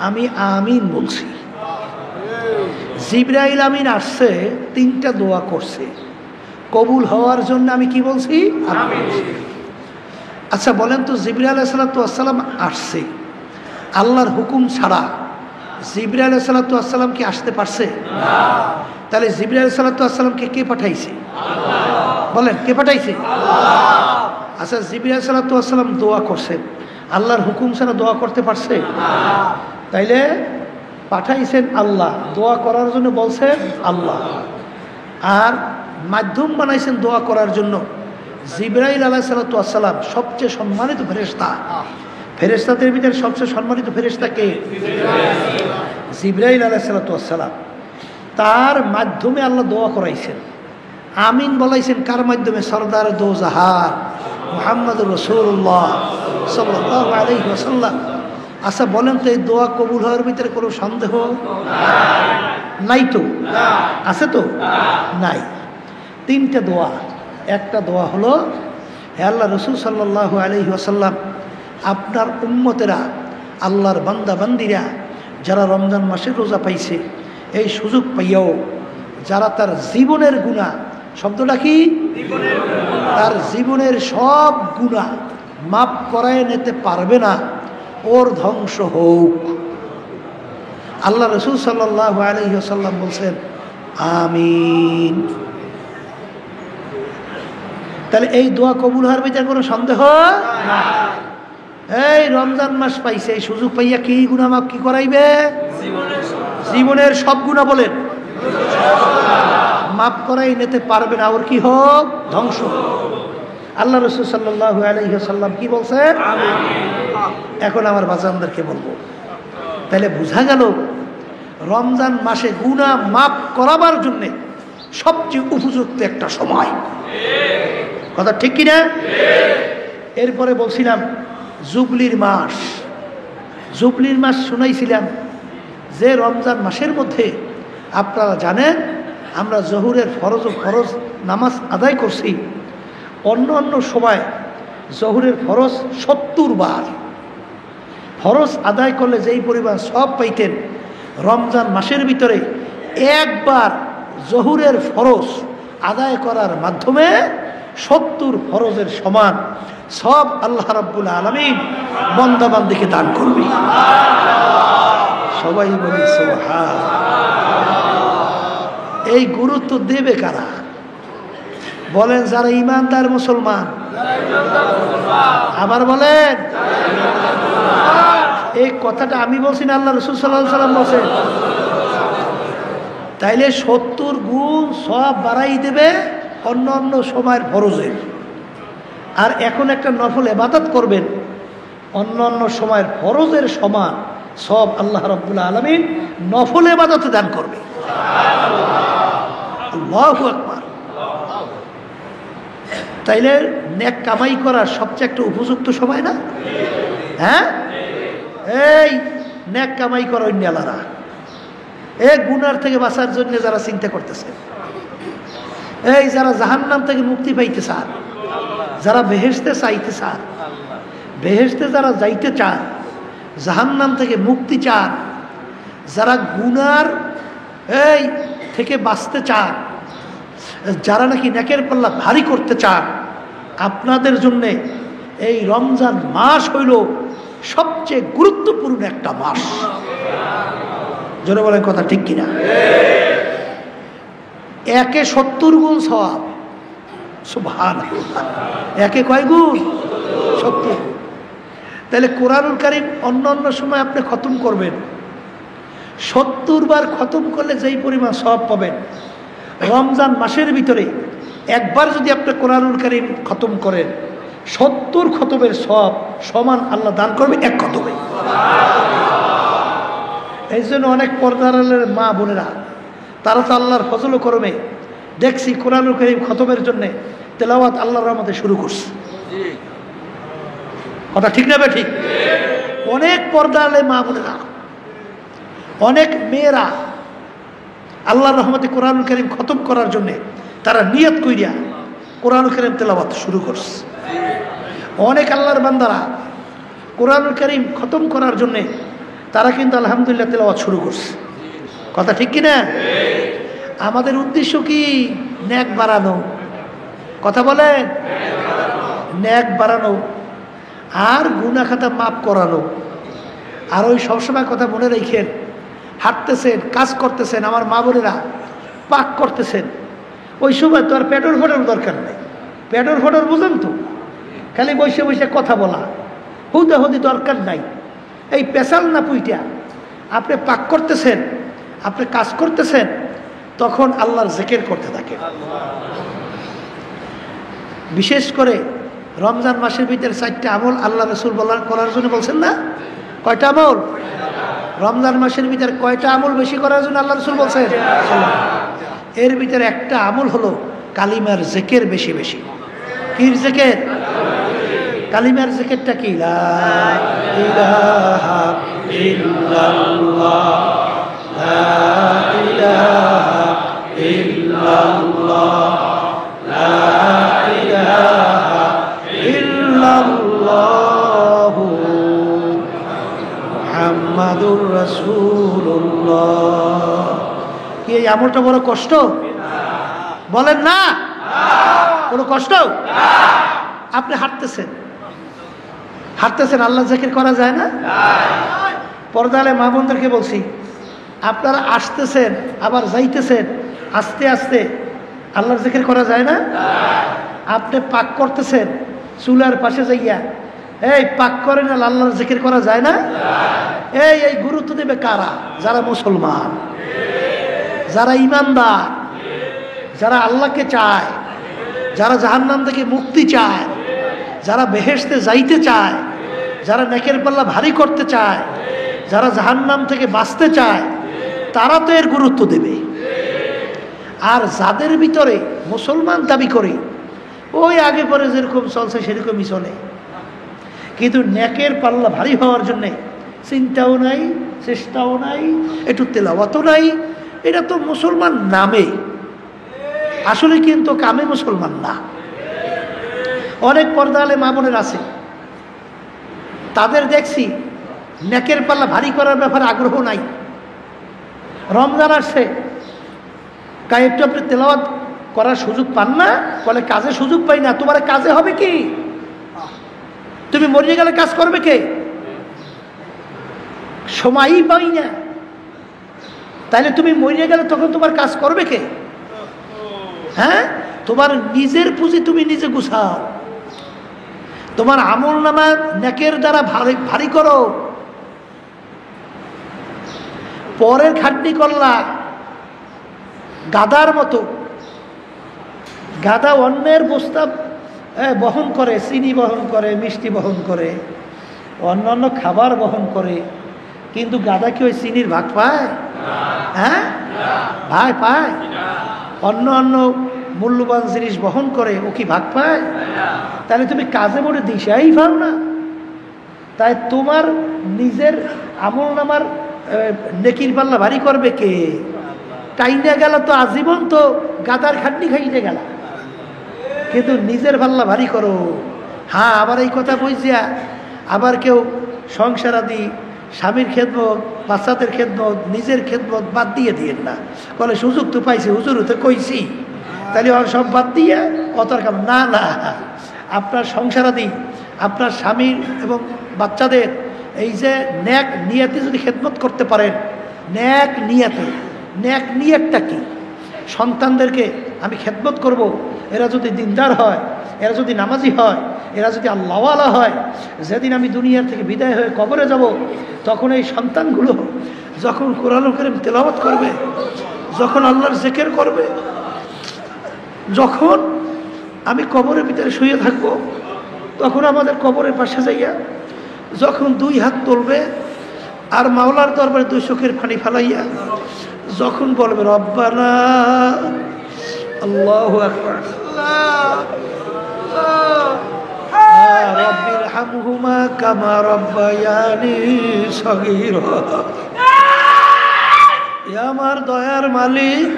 আমি আমিন বলছি। জিবরাইল আমিন আসছে, তিনটা দোয়া করছে, কবুল হওয়ার জন্য আমি কি বলছি? আমিন। আচ্ছা বলেন তো, জিবরাইল আলাইহিস সালাম আসছে, আল্লাহর হুকুম ছাড়া জিবরাইল আলাইহিস সালাম কি আসতে পারছে? তাহলে জিবরাইল আলাইহিস সালামকে কে পাঠাইছে? বলেন, কে পাঠাইছে? আচ্ছা, জিবরাইল আলাইহিস সালাম দোয়া করছেন, আল্লাহর হুকুম ছাড়া দোয়া করতে পারছে? তাইলে পাঠাইছেন আল্লাহ, দোয়া করার জন্য বলছেন আল্লাহ, আর মাধ্যম বানাইছেন দোয়া করার জন্য জিবরাইল আলাইহিস সালাম, সবচেয়ে সম্মানিত ফেরেশতা। ফেরেশতাদের ভিতরে সবচেয়ে সম্মানিত ফেরেশতা কে? জিবরাইল আলাইহিস সালাম। তার মাধ্যমে আল্লাহ দোয়া করাইছেন, আমিন বলাইছেন। কার মাধ্যমে? সরদার দো জাহান মুহাম্মদুর রাসূলুল্লাহ সাল্লাল্লাহু আলাইহি ওয়াসাল্লাম। আচ্ছা বলেন তো, এই দোয়া কবুল হওয়ার ভিতরে কোনো সন্দেহ নাই তো? আছে তো? নাই। তিনটা দোয়া। একটা দোয়া হলো, হে আল্লাহ রসুল সাল্লাল্লাহু আলাইহি ওয়াসাল্লাম, আপনার উম্মতেরা, আল্লাহর বান্দা বান্দিরা যারা রমজান মাসে রোজা পাইছে, এই সুযোগ পাইয়াও যারা তার জীবনের গুনাহ, শব্দটা কি? তার জীবনের সব গুনাহ মাফ করায় নিতে পারবে না, ওর ধ্বংস হোক। আল্লাহ রসুল সাল্লাল্লাহু আলাইহি ওয়াসাল্লাম বলছেন আমিন। তাহলে এই দোয়া কবুল হওয়ার ভিতরে কোনো সন্দেহ? এই রমজান মাস পাইছে, এই সুযোগ পাইয়া কি গুনাহ মাফ কি করাইবে? জীবনের সব গুনাহ বলেন মাফ করাই নিতে পারবে না, ওর কি হোক? ধ্বংস। আল্লাহ রসুল সাল্লাল্লাহু আলাইহি ওয়াসাল্লাম কি বলছেন? এখন আমার বাজানদেরকে বলবো, তাহলে বোঝা গেল রমজান মাসে গুনাহ মাফ করাবার জন্যে সবচেয়ে উপযুক্ত একটা সময়। কথা ঠিক কিনা? এরপরে বলছিলাম জুবলির মাস। জুবলির মাস শুনাইছিলাম যে রমজান মাসের মধ্যে আপনারা জানেন আমরা জহুরের ফরজ নামাজ আদায় করছি। অন্য অন্য সময় জহুরের ফরজ 70 বার। ফরজ আদায় করলে যেই পরিমাণ সব পাইতেন, রমজান মাসের ভিতরে একবার জহুরের ফরজ আদায় করার মাধ্যমে 70 ফরজের সমান সব আল্লাহ রাব্বুল আলামিন বান্দাবান্দিকে দান করবে। সবাই বলি সুবহান। এই গুরুত্ব দেবে কারা? বলেন যারা ইমানদার মুসলমান। আবার বলেন, এই কথাটা আমি বলছি না, আল্লাহ রাসূল সাল্লাল্লাহু আলাইহি ওয়াসাল্লাম বলেন। তাইলে 70 গুণ সব বাড়াই দেবে অন্য অন্য সময়ের ফরজের। আর এখন একটা নফল ইবাদত করবেন, অন্য অন্য সময়ের ফরজের সমান সব আল্লাহ রাব্বুল আলামিন নফল ইবাদতে দান করবে। আল্লাহু আকবার। তাইলে নেক কামাই করার সবচেয়ে একটা উপযুক্ত সময় না? হ্যাঁ, এই নেক কামাই করা অন্যালারা, এই গুনার থেকে বাঁচার জন্য যারা চিন্তা করতেছে, এই যারা জাহান্নাম থেকে মুক্তি পাইতে চান, যারা বেহেশতে চাইতে চান, বেহেশতে যারা যাইতে চান, জাহান্নাম থেকে মুক্তি চান, যারা গুনার এই থেকে বাঁচতে চান, যারা নাকি নেকের পাল্লা ভারী করতে চান, আপনাদের জন্যে এই রমজান মাস হইল সবচেয়ে গুরুত্বপূর্ণ একটা মাস। জোরে বলেন কথা ঠিক কিনা? একে 70 গুণ সওয়াব। সুবহানাল্লাহ। একে কয় গুণ? 70। তাহলে কোরআনুল কারীম অন্য অন্য সময় আপনি খতম করবেন, 70 বার খতম করলে যেই পরিমাণ সওয়াব পাবেন, রমজান মাসের ভিতরে একবার যদি আপনি কোরআনুল কারীম খতম করেন, 70 খতমের সওয়াব সমান আল্লাহ দান করবে এক খতমে। এই জন্য অনেক পর্দার মা বোনেরা, তারা তো আল্লাহর ফজল করমে দেখছি কোরআনুল কারীম খতমের জন্য তেলাওয়াত আল্লাহর রহমতে শুরু করছে। কথা ঠিক না? ঠিক। অনেক পর্দার মা বোনেরা, অনেক মেয়েরা আল্লাহর রহমতে কোরআনুল কারীম খতম করার জন্য তারা নিয়ত কইরা কোরআন কারীম তেলাওয়াত শুরু করছে। অনেক আল্লাহর বান্দারা কোরআন কারীম খতম করার জন্যে তারা কিন্তু আলহামদুলিল্লাহ তেলাওয়াত শুরু করছে। কথা ঠিক কিনা? আমাদের উদ্দেশ্য কি? নেক বাড়ানো। কথা বলেন, নেক বাড়ানো আর গুনাহ খাতা মাফ করানো। আর ওই সবসময় কথা মনে রেখেন, হাঁটতেছেন, কাজ করতেছেন, আমার মা বোনেরা পাক করতেছেন, ওই সময় তো আর পেটর ফোটার দরকার নেই। পেটর ফোটার বুঝেন তো, খালি বসে বসে কথা বলা হুদাহুদি দরকার নাই। এই পেশাল না পুইটা আপনি পাক করতেছেন, আপনি কাজ করতেছেন, তখন আল্লাহর জিকির করতে থাকেন। বিশেষ করে রমজান মাসের ভিতরে 4টা আমল আল্লাহ রাসূল করার জন্য বলছেন না? কয়টা আমল? রমজান মাসের ভিতরে কয়টা আমল বেশি করার জন্য আল্লাহ রাসূল বলছেন? এর ভিতরে একটা আমল হলো কালিমার জিকির বেশি বেশি। কি জিকির? কালিমার জিকিরটা কি? লা ইলাহা ইল্লাল্লাহ, লা ইলাহা ইল্লাল্লাহ, লা ইলাহা ইল্লাল্লাহ মুহাম্মাদুর রাসূলুল্লাহ। কি এই আমলটা বড় কষ্ট? বলেন না, কোনো কষ্ট? আপনি হাঁটতেছেন, আল্লাহ জিকির করা যায় না? পর্দালে মা বোনদেরকে বলছি, আপনারা আসতেছেন আবার যাইতেছেন, আস্তে আস্তে আল্লাহর জিকির করা যায় না? আপনি পাক করতেছেন, চুলার পাশে যাইয়া এই পাক করেন, আল্লাহর জিকির করা যায় না? এই গুরুত্ব দেবে কারা? যারা মুসলমান, যারা ইমানদার, যারা আল্লাহকে চায়, যারা জাহান্নাম থেকে মুক্তি চায়, যারা বেহেশতে যাইতে চায়, যারা নেকের পাল্লা ভারী করতে চায়, যারা জাহান্নাম থেকে বাঁচতে চায়, তারা তো এর গুরুত্ব দেবে। আর যাদের ভিতরে মুসলমান দাবি করে ওই আগে পরে যেরকম চলছে সেরকমই চলে, কিন্তু নেকের পাল্লা ভারী হওয়ার জন্যে চিন্তাও নাই, চেষ্টাও নাই, একটু তেলাওয়াতও নাই, এটা তো মুসলমান নামে, আসলে কিন্তু কামে মুসলমান না। অনেক পর্দালে মা বোনের আছে, তাদের দেখছি নেকের পাল্লা ভারী করার ব্যাপারে আগ্রহ নাই। রমজান আসছে, একটু আপনি তেলাওয়াত করার সুযোগ পান না? বলে কাজে সুযোগ পাই না। তোমার কাজে হবে কি? তুমি মরিয়ে গেলে কাজ করবে কে? সময়ই পাই না, তাইলে তুমি মরিয়ে গেলে তখন তোমার কাজ করবে কে? হ্যাঁ, তোমার নিজের পুঁজি তুমি নিজে গুছাও, তোমার আমল নামা নেকের দ্বারা ভারী করো। পরের খাটনি করলা গাদার মতো। গাদা অন্যের বস্তা বহন করে, চিনি বহন করে, মিষ্টি বহন করে, অন্যান্য খাবার বহন করে, কিন্তু গাদা কি ওই চিনির ভাগ পায়? হ্যাঁ, ভাই পায়? অন্য অন্য মূল্যবান জিনিস বহন করে, ও কি ভাগ পায়? তাহলে তুমি কাজে মোড়ে দিশাই পাও না। তাই তোমার নিজের আমল নামার নেকির পাল্লা ভারী করবে কে? টাইনে গেল তো আজীবন তো গাদার খাটনি খাইতে গেল, কিন্তু নিজের পাল্লা ভারী করো। হ্যাঁ, আবার এই কথা বুঝিয়া আবার কেউ সংসারাদি, স্বামীর খেদমত, বাচ্চাদের খেদমত, নিজের খেদমত বাদ দিয়ে দিয়েন না। বলে সুযোগ তো পাইছি, হুজুর তো কইছি, তাহলে সব বাদ দিয়ে অতর কাম না। না, আপনার সংসারাদি, আপনার স্বামীর এবং বাচ্চাদের এই যে ন্যাক নিয়াতে যদি খেদমত করতে পারেন, ন্যাক নিয়াতটা কি? সন্তানদেরকে আমি খেদমত করব, এরা যদি দিনদার হয়, এরা যদি নামাজি হয়, এরা যদি আল্লাহওয়ালা হয়, যেদিন আমি দুনিয়ার থেকে বিদায় হয়ে কবরে যাব, তখন এই সন্তানগুলো যখন কোরআন কারীম তেলাওয়াত করবে, যখন আল্লাহর জিকির করবে, যখন আমি কবরের ভিতরে শুয়ে থাকবো, তখন আমাদের কবরের পাশে যাইয়া যখন 2 হাত তুলবে আর মাওলার দরবারে 2 চোখের পানি ফেলাইয়া যখন বলবে রব্বানা, আল্লাহু আকবার, রব্বির হামহুমা কামা রব্বায়ানি সগীরা, আমার দয়ার মালিক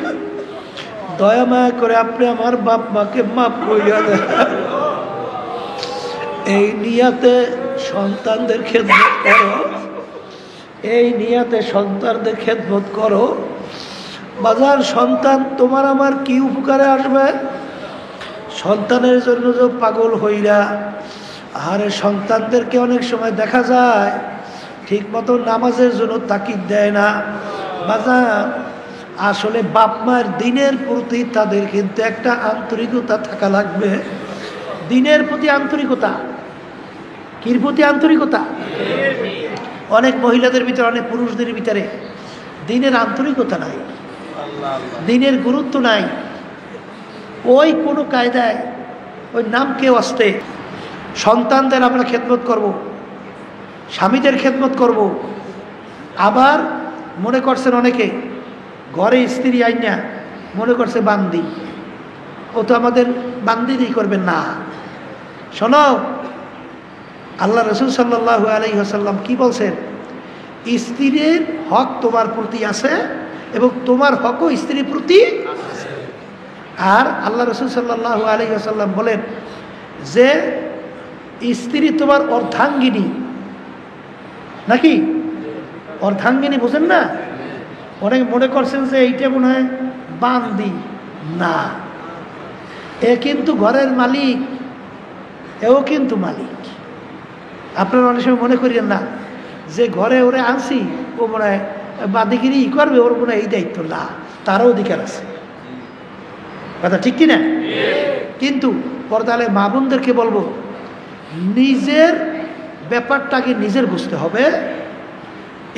দয়া মায়া করে আপনি আমার বাপ মাকে মাফ করিয়া দেন। এই নিয়াতে সন্তানদের খেদমত করো, এই নিয়াতে সন্তানদের খেদমত করো। বাজার সন্তান তোমার আমার কি উপকারে আসবে? সন্তানের জন্য যে পাগল হইরা, আরে সন্তানদেরকে অনেক সময় দেখা যায় ঠিক মতো নামাজের জন্য তাকিদ দেয় না। বাজার আসলে বাপ মায়ের দিনের প্রতি তাদের কিন্তু একটা আন্তরিকতা থাকা লাগবে। দিনের প্রতি আন্তরিকতা, কির প্রতি আন্তরিকতা? অনেক মহিলাদের ভিতরে, অনেক পুরুষদের ভিতরে দিনের আন্তরিকতা নাই, দিনের গুরুত্ব নাই। ওই কোনো কায়দায় ওই নাম কেউ আসতে সন্তানদের আমরা খেদমত করব, স্বামীদের খেদমত করব। আবার মনে করছেন অনেকে ঘরে স্ত্রী আইনা মনে করছে বান্দি, ও তো আমাদের বান্দিই করবেন না। শোনো, আল্লাহ রসুল সাল্লাল্লাহু আলাইহি ওয়াসাল্লাম কি বলছেন? স্ত্রীর হক তোমার প্রতি আছে এবং তোমার হকও স্ত্রীর প্রতি আছে। আর আল্লাহ রসুল সাল্লাল্লাহু আলাইহি ওয়াসাল্লাম বলেন যে স্ত্রী তোমার অর্ধাঙ্গিনী, নাকি? অর্ধাঙ্গিনী বোঝেন না? অনেক মনে করছেন যে এইটা মনে হয় বান্দি, না, এ কিন্তু ঘরের মালিক, এও কিন্তু মালিক। আপনারা অনেক সময় মনে করিয়েন না যে ঘরে ওরে আনছি ও মনে হয় বাদিগিরি করবে, ওর মনে হয় এই দায়িত্ব না, তারও অধিকার আছে। কথা ঠিক কিনা? কিন্তু পর্দালে মা বোনদেরকে বলবো, নিজের ব্যাপারটাকে নিজের বুঝতে হবে,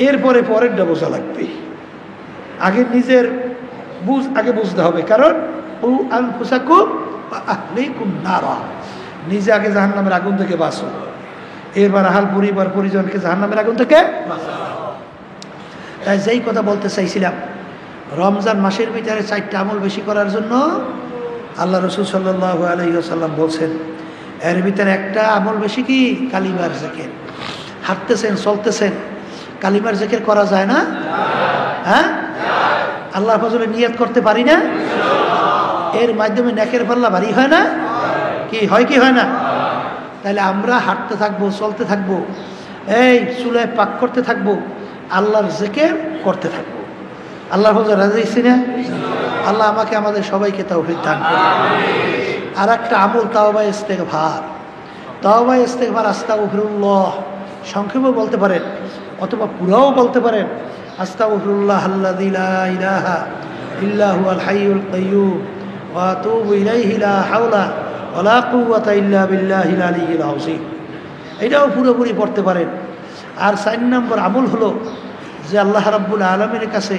এরপরে পরেরটা বোঝা লাগবে। আগে নিজের আগে বুঝতে হবে, কারণ ও আনফুসাকুম ওয়া আহলিকুম নারা, নিজে আগে জাহান্নামের আগুন থেকে বাঁচো, এরপর আহাল পরিবার পরিজনকে জাহান্নামের আগুন থেকে বাঁচাও। তাই যেই কথা বলতে চাইছিলাম, রমজান মাসের ভিতরে 4টা আমল বেশি করার জন্য আল্লাহ রসুল সাল্লাল্লাহু আলাইহি ওয়াসাল্লাম বলছেন। এর ভিতরে একটা আমল বেশি কি? কালিমার জিকির। হাঁটতেছেন, চলতেছেন, কালিমার জিকির করা যায় না? হ্যাঁ, আল্লাহ ফজলে নিয়ত করতে পারি না? এর মাধ্যমে নেকের পাল্লা ভারী হয় না? কি হয়, কি হয় না? তাহলে আমরা হাঁটতে থাকবো, চলতে থাকবো, এই চুলায় পাক করতে থাকবো, আল্লাহর জিকির করতে থাকবো। আল্লাহর ফজলে রাজি আছি না? আল্লাহ আমাকে আমাদের সবাইকে তৌফিক দান করুন। আর একটা আমল তাওবা ইস্তেগফার। তাওবা ইস্তেগফার আস্তাগফিরুল্লাহ সংক্ষেপে বলতে পারেন অথবা পুরাও বলতে পারেন। আস্তাগফিরুল্লাহ আল্লাযী লা ইলাহা ইল্লা হুয়াল হাইয়ুল কাইয়্যুম ওয়া আতুবু ইলাইহি লা হাওলা ওয়া লা কুওয়াতা ইল্লা বিল্লাহিল আলিয়্যিল আযীম। এটাও পুরোপুরি পড়তে পারেন। আর 4 নম্বর আমল হলো যে আল্লাহ রাব্বুল আলামিনের কাছে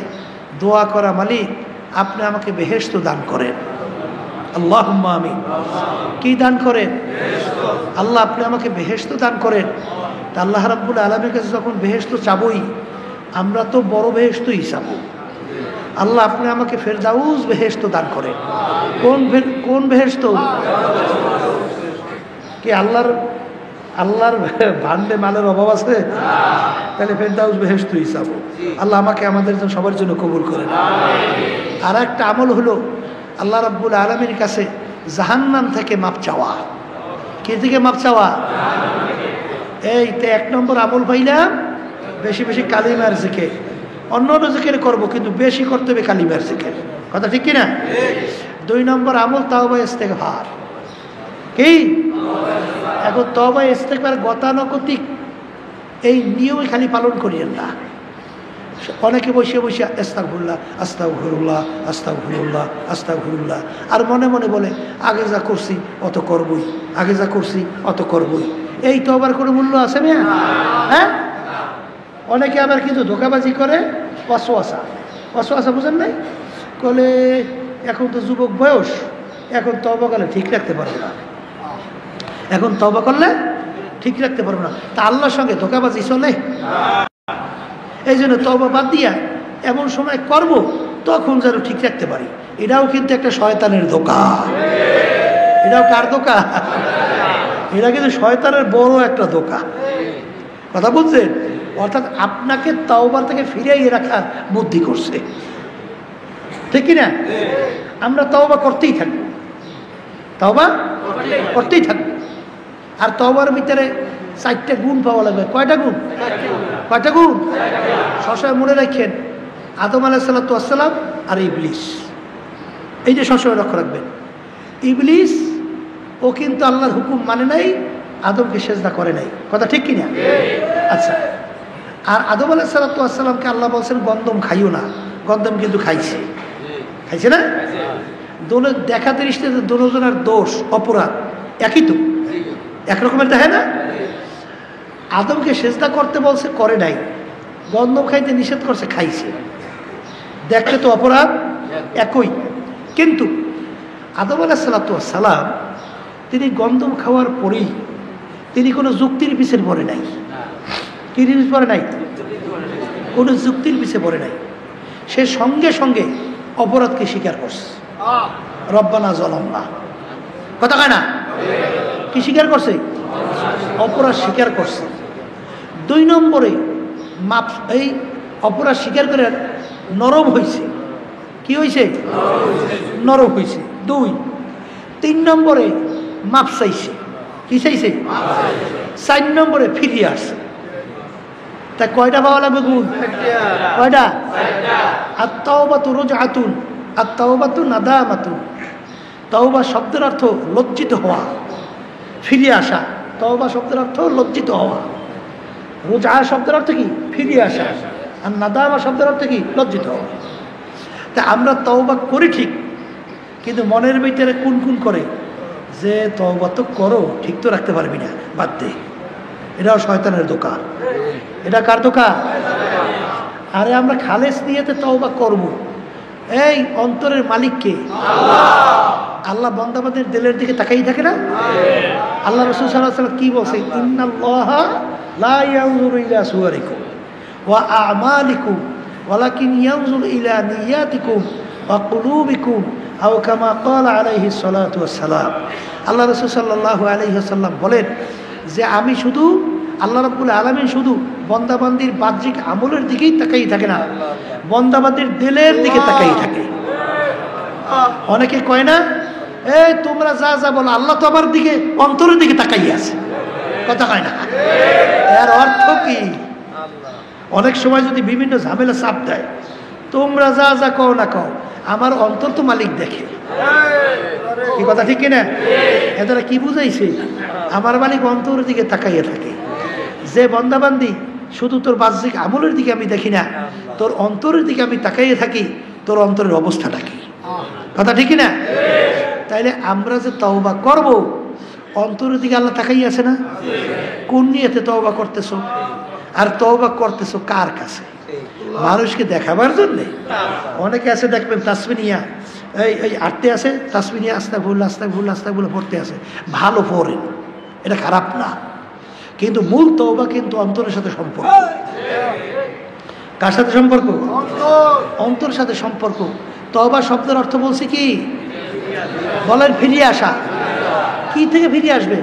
দোয়া করা, মালিক আপনি আমাকে বেহেশত দান করেন। আল্লাহুম্মা আমিন। কি দান করেন? আল্লাহ আপনি আমাকে বেহেশত দান করেন। তা আল্লাহ রাব্বুল আলামিনের কাছে যখন বেহেশত চাবই, আমরা তো বড় বেহেশতই চাবো। আল্লাহ আপনি আমাকে ফেরদাউস বেহেশত দান করেন। কোন বেহেশত? কি আল্লাহর ভান্ডে মালের অভাব আছে? তাহলে ফেরদাউস বেহেশতই চাবো। আল্লাহ আমাকে আমাদের জন্য সবার জন্য কবুল করেন। আর একটা আমল হলো আল্লাহ রাব্বুল আলামিনের কাছে জাহান্নাম থেকে মাপ চাওয়া। কি থেকে মাপ চাওয়া? এইতে 1 নম্বর আমল পাইলাম, বেশি বেশি কালিমার জিকির। অন্য জিকির করবো, কিন্তু বেশি করতে হবে কালিমার জিকির। কথা ঠিক কিনা? 2 নম্বর আমল তাওবা ইস্তেগফার। কি? এখন তাওবা ইস্তেগফার গতানুগতিক এই নিয়ম খালি পালন করিয়েন না। অনেকে বসে বসে আস্তাগফিরুল্লাহ আস্তাগফিরুল্লাহ আস্তাগফিরুল্লাহ আস্তাগফিরুল্লাহ, আর মনে মনে বলে আগে যা করছি অত করবই, আগে যা করছি অত করবই। এই তওবার কোনো মূল্য আছে না? হ্যাঁ, অনেকে আবার কিন্তু ধোঁকাবাজি করে। ওয়াসওয়াসা বুঝেন নাই? বলে এখন তো যুবক বয়স, এখন তওবা করলে ঠিক রাখতে পারবো না, এখন তওবা করলে ঠিক রাখতে পারবো না। তা আল্লাহর সঙ্গে ধোঁকাবাজি চলে? এই জন্য তওবা বাদ দিয়া এমন সময় করব তখন যেন ঠিক রাখতে পারি। এটাও কিন্তু একটা শয়তানের ধোঁকা। এটাও কার ধোঁকা? এটা কিন্তু শয়তানের বড় একটা ধোঁকা। কথা বুঝছেন? অর্থাৎ আপনাকে তওবা থেকে ফিরাইয়ে রাখার বুদ্ধি করছে, ঠিক কিনা? আমরা তওবা করতেই থাকবো, তওবা করতেই থাকবো। আর তওবার ভিতরে 4টা গুণ পাওয়া লাগবে। কয়টা গুণ? কয়টা গুণ? সবসময় মনে রাখেন, আদম আলাইহিস সালাতু ওয়াস সালাম আর ইবলিস, এই যে সবসময় লক্ষ্য রাখবেন। ইবলিস ও কিন্তু আল্লাহর হুকুম মানে নাই, আদমকে সেজদা করে নাই, কথা ঠিক কিনা? আচ্ছা, আর আদম আলাইহিস সালাতু ওয়াস সালামকে আল্লাহ বলছেন গন্ধম খাইও না, গন্ধম কিন্তু খাইছে, খাইছে না? দোনো দেখা দৃষ্টিতে দুজনের দোষ অপরাধ একই তো, একরকমের দেখে না? আদমকে সেজদা করতে বলছে, করে নাই। গন্ধম খাইতে নিষেধ করছে, খাইছে। দেখতে তো অপরাধ একই, কিন্তু আদম আলাইহিস সালাতু ওয়াস সালাম তিনি গন্ধম খাওয়ার পরেই তিনি কোনো যুক্তির পিছনে পড়ে নাই। কি জিনিস পড়ে নাই? কোনো যুক্তির পিছনে পড়ে নাই। সে সঙ্গে সঙ্গে অপরাধকে স্বীকার করছে, রব্বানা যালামনা, কথা কয় না? কি স্বীকার করছে? অপরাধ স্বীকার করছে। 2 নম্বরে মাপ, এই অপরাধ স্বীকার করে নরম হয়েছে। কি হয়েছে? নরম হয়েছে। 2। 3 নম্বরে মাপ চাইছে। কি চাইছে? 4 নম্বরে ফিরিয়ে আসছে। তা কয়টা পাওয়া লাগবে গুণ? কয়টা? আত-তাওবাতু রুজআতুন, আত-তাওবাতু নাদামাতুন। তওবা শব্দের অর্থ লজ্জিত হওয়া, ফিরে আসা। তওবা শব্দের অর্থ লজ্জিত হওয়া। রুজআ শব্দের অর্থ কি? ফিরে আসা। আর নাদামা শব্দের অর্থ কি? লজ্জিত হওয়া। তা আমরা তওবা করি ঠিক, কিন্তু মনের ভিতরে কুন কুন করে যে তওবা তো করো, ঠিক তো রাখতে পারবি না, বাদ দে। এটাও শয়তানের দোকান। এটা কার দোকান? আরে আমরা খালেস নিয়েতে তওবা করব। এই অন্তরের মালিককে আল্লাহ বান্দাবাদের দিলের দিকে তাকাই থাকে না? আল্লাহ রাসূল সাল্লাল্লাহু আলাইহি ওয়াসাল্লাম কি বলছে? ইন্নাল্লাহা লা ইয়ানজুরু ইলা সুওয়ারিকুম ওয়া আমালিকুম ওয়ালাকিন ইয়ানজুরু ইলা নিয়াতিকুম ওয়া কুলুবিকুম আও কামা ক্বালা আলাইহিস সালাতু ওয়াস সালাম। আল্লাহ রাসূল সাল্লাল্লাহু আলাইহি ওয়াসাল্লাম বলেন যে আমি শুধু, আল্লাহ রাব্বুল আলামিন শুধু বন্দাবান্দির বাহ্যিক আমলের দিকেই তাকাই থাকে না, বন্দাবান্দির দিলের দিকে তাকাই থাকে। অনেকে কয় না, এই তোমরা যা যা বলো, আল্লাহ তো আমার দিকে, অন্তরের দিকে তাকাই আছে, কথা কয় না? এর অর্থ কি? অনেক সময় যদি বিভিন্ন ঝামেলা চাপ দেয়, তোমরা যা যা কও না কও, আমার অন্তর তো মালিক দেখে। কি কথা ঠিক কিনা? এরা কি বুঝাইছে? আমার মালিক অন্তরের দিকে তাকাইয়া থাকে। যে বন্দাবান্দি শুধু তোর বাহ্যিক আমলের দিকে আমি দেখি না, তোর অন্তরের দিকে আমি তাকাইয়া থাকি, তোর অন্তরের অবস্থাটা কি? কথা ঠিক না? তাইলে আমরা যে তওবা করব, অন্তরের দিকে আল্লাহ তাকাই আছে না? কোন নিয়তে তওবা করতেছো? আর তওবা করতেছো কার কাছে? মানুষকে দেখাবার জন্যে? অনেকে আছে দেখবেন তাসবিনিয়া এই আটতে আছে, তাসবিনিয়া আস্তাগফিরুল্লাহ আস্তাগফিরুল্লাহ আস্তাগফিরুল্লাহ পড়তে আছে, ভালো পড়েন, এটা খারাপ না, কিন্তু মূল তওবা কিন্তু অন্তরের সাথে সম্পর্ক। কার সাথে সম্পর্ক? অন্তরের সাথে সম্পর্ক। তওবা শব্দের অর্থ বলছে কি? বলেন, ফিরিয়ে আসা। কি থেকে ফিরিয়ে আসবে?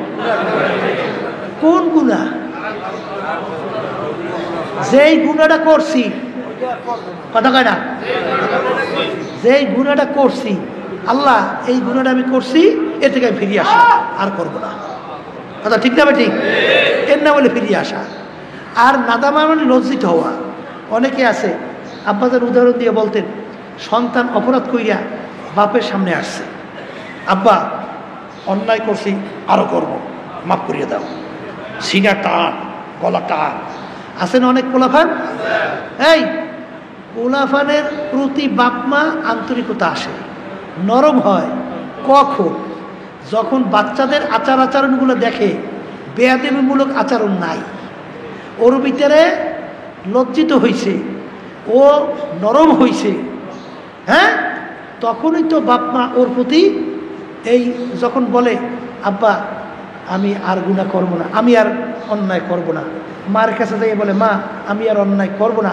কোন গুনাহ? যেই গুনাহটা করছি, কথা কয় না? যেই গুনাহটা করছি, আল্লাহ এই গুনাহটা আমি করছি, এর থেকে আমি ফিরিয়ে আসা, আর করবো না। কথা ঠিক না? ঠিক। এর না বলে ফিরিয়ে আসা। আর নাদামা মানে লজ্জিত হওয়া। অনেকে আছে, আব্বাদের উদাহরণ দিয়ে বলতেন, সন্তান অপরাধ কইরা বাপের সামনে আসছে, আব্বা অন্যায় করছি, আরো করব, মাফ করিয়ে দাও। সিনা টান, গলা টান। আছেন অনেক পোলাফান। এই পোলাফানের প্রতি বাপমা আন্তরিকতা আসে, নরম হয় কখন? যখন বাচ্চাদের আচার আচরণগুলো দেখে বেয়াদবিমূলক আচরণ নাই, ওর ভিতরে লজ্জিত হয়েছে, ও নরম হয়েছে, হ্যাঁ, তখনই তো বাপমা ওর প্রতি এই যখন বলে, আব্বা আমি আর গুনাহ করব না, আমি আর অন্যায় করব না, মার কাছে যাই বলে, মা আমি আর অন্যায় করব না,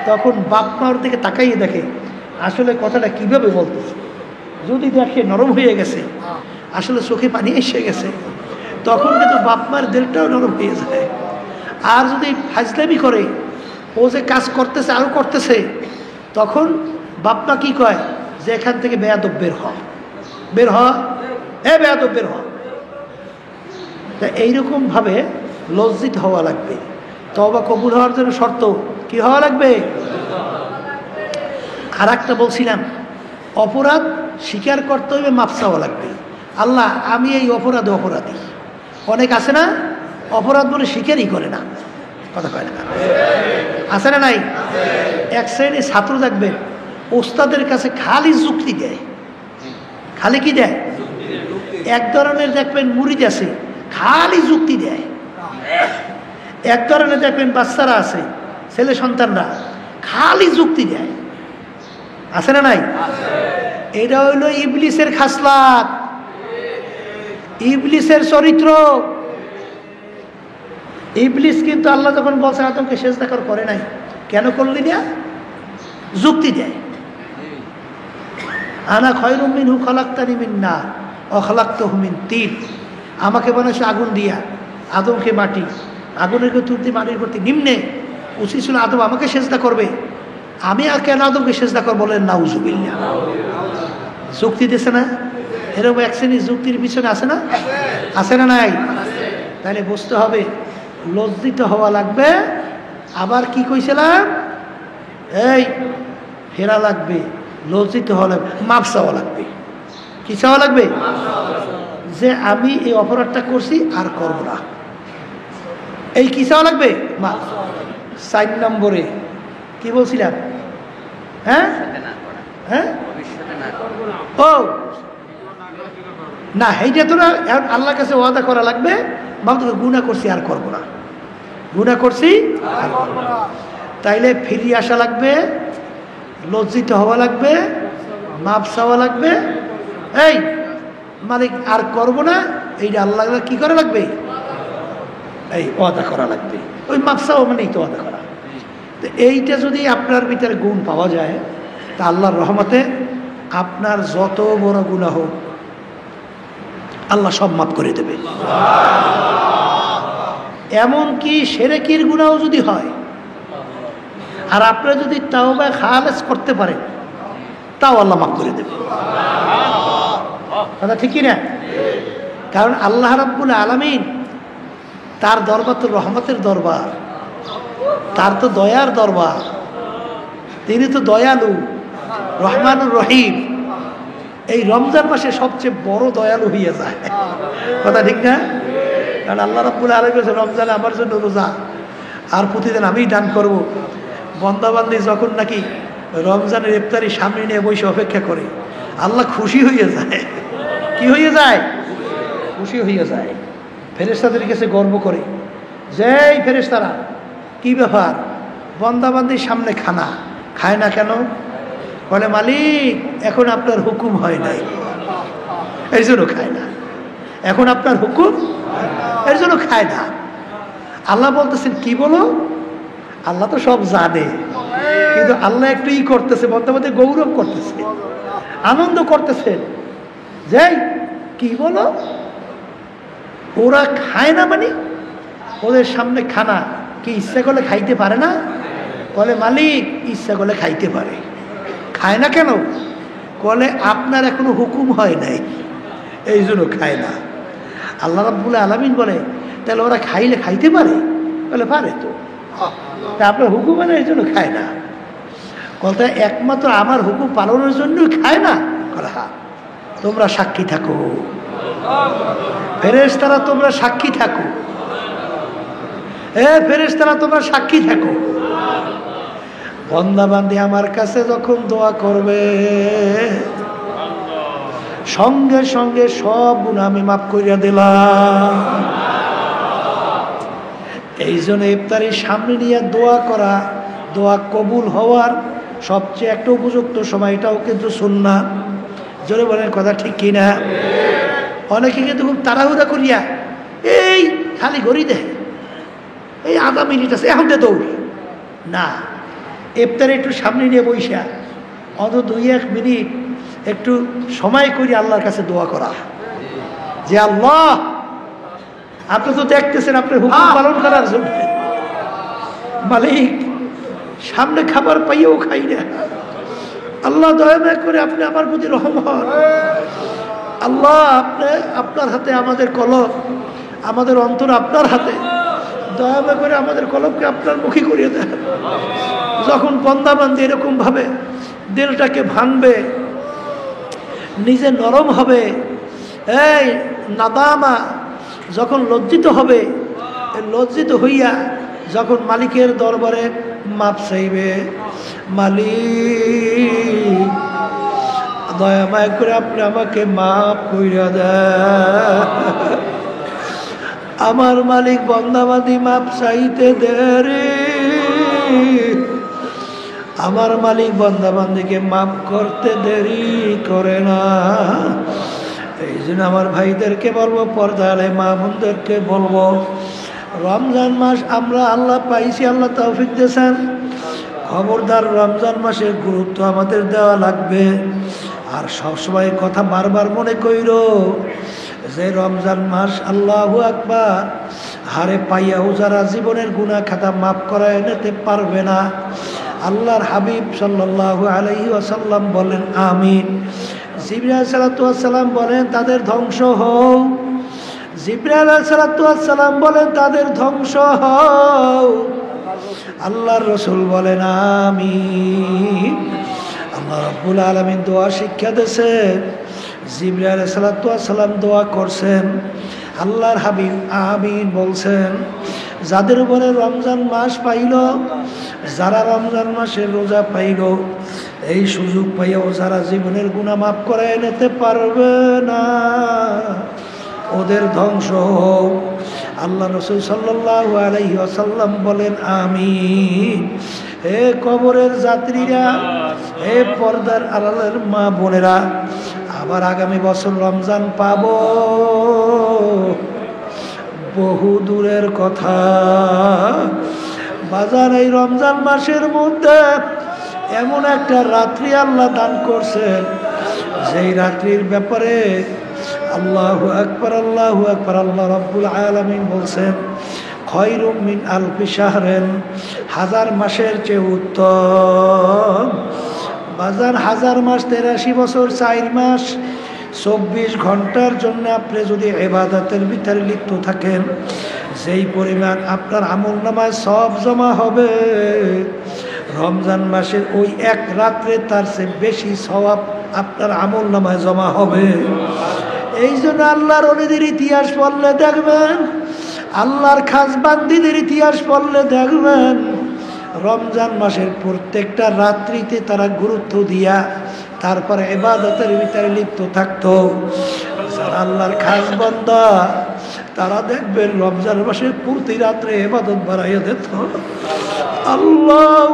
তখন বাপমা ওর দিকে তাকাইয়ে দেখে আসলে কথাটা কিভাবে বলতেছে। যদি দেখে নরম হয়ে গেছে, আসলে চোখে পানি এসে গেছে, তখন কিন্তু বাপমার দিলটাও নরম হয়ে যায়। আর যদি ফাজলামি করে, ও যে কাজ করতেছে আরও করতেছে, তখন বাপমা কি কয়, যে এখান থেকে বেয়াদব বের হ, বের হ, বেয়াদব বের হ। তা এইরকমভাবে লজ্জিত হওয়া লাগবে। তওবা কবুল হওয়ার জন্য শর্ত কি হওয়া লাগবে? আর একটা বলছিলাম, অপরাধ স্বীকার করতে হবে, মাফ চাওয়া লাগবে। আল্লাহ আমি এই অপরাধী। অনেক আছে না অপরাধ বলে স্বীকারই করে না, কথা কয় না, আছে না নাই? এক শ্রেণীর ছাত্র দেখবেন ওস্তাদের কাছে খালি যুক্তি দেয়, খালি কি দেয়? এক ধরনের দেখবেন মুরিদ আছে খালি যুক্তি দেয়, এক ধরনের দেখবেন বাচ্চারা আছে ছেলে সন্তানরা খালি যুক্তি দেয়, আছে না নাই? এটা হইল ইবলিসের খাসলাত, ইবলিসের চরিত্র। ইবলিস কিন্তু আল্লাহ যখন বলছে আদমকে সেজদা করে নাই, কেন করলি না? যুক্তি দেয়। আনা খায়রুম মিনহু খালাকতানি মিন নার ওয়া খালাকতাহু মিন তিন। আমাকে বানাইছে আগুন দিয়া, আদমকে মাটি, আগুনের তুলতে মাটির প্রতি নিম্নে। উচিত ছিল আদম আমাকে সেজদা করবে, আমি আর কেন আদমকে সেজদা করব? বলেন নাউজুবিল্লাহ। যুক্তি দিছে না? এরকম এক শ্রেণীর যুক্তির পিছনে আছে না, আছে না নাই? তাহলে বুঝতে হবে লজ্জিত হওয়া লাগবে। আবার কি কইছিলাম? এই ফেরা লাগবে, লজ্জিত হওয়া লাগবে, মাফ চাওয়া লাগবে। কি চাওয়া লাগবে? যে আমি এই অপরাধটা করছি আর করব না, এই কি চাওয়া লাগবে? মাফ। 4 নম্বরে কি বলছিলাম? হ্যাঁ হ্যাঁ ও না, এইটা তো না, আল্লাহর কাছে ওয়াদা করা লাগবে, বাবা তোকে গুনাহ করছি আর করবো না, গুনাহ করছি আর করবো না। তাইলে ফিরিয়ে আসা লাগবে, লজ্জিত হওয়া লাগবে, মাপ চাওয়া লাগবে, এই মালিক আর করবো না, এইটা আল্লাহ কি করা লাগবে? এই ওয়াদা করা লাগবে। ওই মাপ চাওয়া মানেই তো ওয়াদা করা। তো এইটা যদি আপনার ভিতরে গুণ পাওয়া যায়, তা আল্লাহর রহমতে আপনার যত বড় গুনাহ হোক আল্লাহ সব মাফ করে দেবে। এমনকি শিরকের গুনাহ যদি হয় আর আপনারা যদি তাওবা খালেস করতে পারেন, তাও আল্লাহ মাফ করে দেবে। কথা ঠিক কি না? কারণ আল্লাহ রাব্বুল আলামিন, তার দরবার তো রহমতের দরবার, তার তো দয়ার দরবার, তিনি তো দয়ালু, রহমানুর রহিম। এই রমজান মাসে সবচেয়ে বড় দয়ালু হয়ে যায়, কথা ঠিক না? কারণ আল্লাহ রাব্বুল আলামিন বলেছেন রমজানে আমার জন্য রোজা, আর প্রতিদিন আমিই দান করব। বন্দাবান্দি যখন নাকি রমজানের ইফতারি সামনে নিয়ে বসে অপেক্ষা করে, আল্লাহ খুশি হয়ে যায়। কি হয়ে যায়? খুশি হয়ে যায়। ফেরেশতাদের কাছে গর্ব করে যে এই ফেরেশতারা, কি ব্যাপার বন্দাবান্দির সামনে খানা খায় না কেন? বলে মালিক এখন আপনার হুকুম হয় নাই, এই জন্য খায় না, এখন আপনার হুকুম এর জন্য খায় না। আল্লাহ বলতেছেন কি বলো? আল্লাহ তো সব জানে, কিন্তু আল্লাহ একটু করতেছে, বন্দাবান্দি গৌরব করতেছে, আনন্দ করতেছেন যে কি বলো ওরা খায় না, মানে ওদের সামনে খানা কি ইচ্ছা করলে খাইতে পারে না? বলে মালিক ইচ্ছা করলে খাইতে পারে, খায় না কেন? বলে আপনার এখনো হুকুম হয় নাই, এই জন্য খায় না। আল্লাহ রাব্বুল আলামিন বলে তাহলে ওরা খাইলে খাইতে পারে? বলে পারে তো, তা আপনার হুকুম হয় না এই জন্য খায় না। বলতে একমাত্র আমার হুকুম পালনের জন্যই খায় না? বলে হ্যাঁ। তোমরা সাক্ষী থাকো, ফেরেশতারা তোমরা সাক্ষী থাকো, ফেরেশতারা তোমরা সাক্ষী থাকো। বন্দাবান্দি আমার কাছে যখন দোয়া করবে, সঙ্গে সঙ্গে সব গুনাহ আমি মাফ করিয়া দিলাম। এই জন্য ইফতারির সামনে নিয়ে দোয়া করা, দোয়া কবুল হওয়ার সবচেয়ে একটা উপযুক্ত সময়টাও কিন্তু সুন্নাত। জোরে বলেন কথা ঠিক কিনা? অনেকে কিন্তু খুব তাড়াহুড়া করিয়া এই খালি ঘড়ি দেয়, এই আধা মিনিট আছে এখন দৌড় না, ইফতারে একটু সামনে নিয়ে বইসা অন্তত 2-1 মিনিট একটু সময় করি আল্লাহর কাছে দোয়া করা, যে আল্লাহ আপনি তো দেখতেছেন আপনার হুকুম পালন করার জন্য, মালিক সামনে খাবার পাইয়েও খাই না, আল্লাহ দয়া করে আপনি আমার প্রতি রহম হন। আল্লাহ আপনি আপনার হাতে আমাদের কলম, আমাদের অন্তর আপনার হাতে। দয়া করে আমাদের কলমকে আপনার মুখী করিয়ে দেন। যখন বন্দাবান্দি এরকম ভাবে দিলটাকে ভাঙবে, নিজে নরম হবে, এই নাদামা যখন লজ্জিত হবে, লজ্জিত হইয়া যখন মালিকের দরবারে মাপ চাইবে, মালিক দয়া মায়া করে আপনি আমাকে মাফ কইরা দেন। আমার মালিক বন্দাবাদি মাপ চাইতে দেরি, আমার মালিক বন্দাবান্দিকে মাফ করতে দেরি করে না। এই জন্য আমার ভাইদেরকে বলবো, পর্দালে মা বোনদেরকে বলবো, রমজান মাস আমরা আল্লাহ পাইছি, আল্লাহ তৌফিক দিয়েছেন। খবরদার রমজান মাসের গুরুত্ব আমাদের দেওয়া লাগবে। আর সবসময় কথা বারবার মনে কইর যে রমজান মাস আল্লাহু আকবার হারে পাইয়াও যারা জীবনের গুনাহ খাতা মাফ করায় নিতে পারবে না, আল্লাহর হাবিব সাল্লাল্লাহু আলাইহি ওয়াসাল্লাম বলেন আমিন। জিবরাইল আলাইহিস সালাতু ওয়াস সালাম বলেন তাদের ধ্বংস হোক। জিবরাইল আলাইহিস সালাতু ওয়াস সালাম বলেন তাদের ধ্বংস হোক। আল্লাহর রাসূল বলেন আমিন। আল্লাহ রাব্বুল আলামিন দোয়া শিক্ষা দিয়েছেন, জিবরাইল আলাইহিস সালাতু ওয়াস সালাম দোয়া করছেন, আল্লাহর হাবিব আমিন বলছেন। যাদের উপরে রমজান মাস পাইল, যারা রমজান মাসের রোজা পাইল, এই সুযোগ পাইয়াও যারা জীবনের গুনাহ মাফ করায় নিতে পারবে না, ওদের ধ্বংস হোক। আল্লাহ রাসূল সাল্লাল্লাহু আলাইহি ওয়াসাল্লাম বলেন আমিন। হে কবরের যাত্রীরা, হে পর্দার আড়ালের মা বোনেরা, আবার আগামী বছর রমজান পাবো বহু দূরের কথা। বাজার এই রমজান মাসের মধ্যে এমন একটা রাত্রি আল্লাহ দান করছেন, যেই রাত্রির ব্যাপারে আল্লাহু আকবার, আল্লাহু আকবার, আল্লাহ রাব্বুল আলামিন বলছেন খায়রুম মিন আলফি শাহরিন, হাজার মাসের চেয়ে উত্তম। বাজার হাজার মাস 83 বছর 4 মাস 24 ঘন্টার জন্য আপনি যদি ইবাদতের ভিতরে লিপ্ত থাকেন, যেই পরিমাণ আপনার আমলনামায় সব জমা হবে, রমজান মাসের ওই এক রাত্রে তার চেয়ে বেশি সওয়াব আপনার আমলনামায় জমা হবে। এই জন্য আল্লাহর ওলিদের ইতিহাস পড়লে দেখবেন, আল্লাহর খাস বান্দীদের ইতিহাস পড়লে দেখবেন, রমজান মাসের প্রত্যেকটা রাত্রিতে তারা গুরুত্ব দিয়া তারপরে ইবাদতের ভিতরে লিপ্ত থাকতো। যারা আল্লাহর খাস বান্দা তারা দেখবেন রমজান মাসের প্রতি রাত্রে ইবাদত বাড়াইয়া দিত। আল্লাহ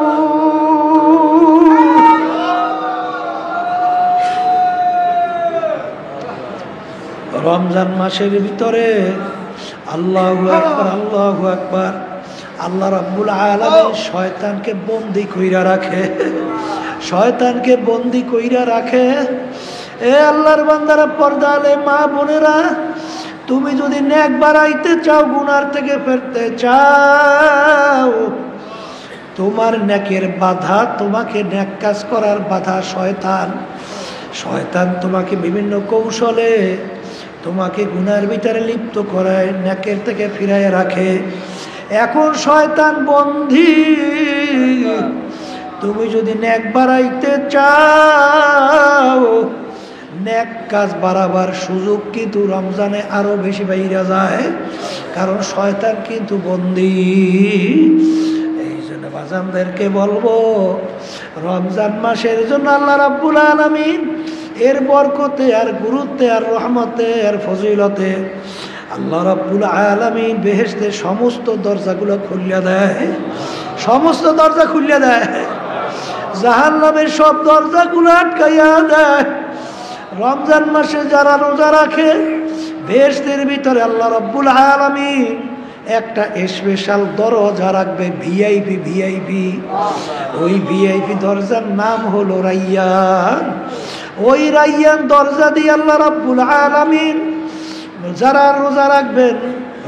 রমজান মাসের ভিতরে আল্লাহু আকবার, আল্লাহু আকবার, আল্লাহ রাব্বুল আলামিন শয়তানকে বন্দী কইরা রাখে, শয়তানকে বন্দী কইরা রাখে। এ আল্লাহর বান্দারা, পর্দালে মা বোনেরা, তুমি যদি নেক বাড়াইতে চাও, গুনার থেকে ফিরতে চাও, তোমার নেকের বাধা, তোমাকে নেক কাজ করার বাধা শয়তান। শয়তান তোমাকে বিভিন্ন কৌশলে তোমাকে গুনার ভিতরে লিপ্ত করায়, নেকের থেকে ফিরায় রাখে। এখন শয়তান বন্দী, তুমি যদি নেক বাড়াইতে চাও, নেক কাজ বাড়াবার সুযোগ কিন্তু রমজানে আরো বেশি বাইরা যায়, কারণ শয়তান কিন্তু বন্দী। এই জন্য বাজানদেরকে বলবো, রমজান মাসের জন্য আল্লাহ রাব্বুল আলামিন এর বরকতে আর গুরুত্বে আর রহমতে আর ফজিলতে আল্লাহ রাব্বুল আলামিন বেহেশতের সমস্ত দরজাগুলো খুলিয়া দেয়, সমস্ত দরজা খুলিয়া দেয়, জাহান্নামের সব দরজাগুলো আটকাইয়া দেয়। রমজান মাসে যারা রোজা রাখে, বেহেশতের ভিতরে আল্লাহ রাব্বুল আলামিন একটা স্পেশাল দরজা রাখবে, ভিআইপি, ভিআইপি। ওই ভিআইপি দরজার নাম হলো রাইয়ান। ওই রাইয়ান দরজা দিয়ে আল্লাহ রাব্বুল আলামিন যারা রোজা রাখবেন,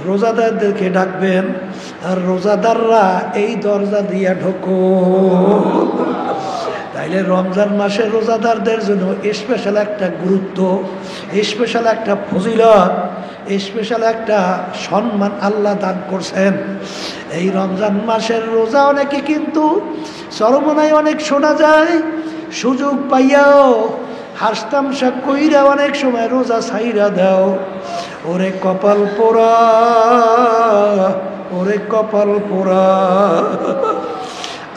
রোজাদারদেরকে ডাকবেন, আর রোজাদাররা এই দরজা দিয়া ঢোকো। তাইলে রমজান মাসে রোজাদারদের জন্য স্পেশাল একটা গুরুত্ব, স্পেশাল একটা ফজিলত, স্পেশাল একটা সম্মান আল্লাহ দান করছেন। এই রমজান মাসের রোজা অনেকে কিন্তু চরমনায় অনেক শোনা যায়, সুযোগ পাইয়াও হাসতামশা কইরা অনেক সময় রোজা ছাইরা দাও। ওরে কপাল পোড়া, ওরে কপাল পোড়া।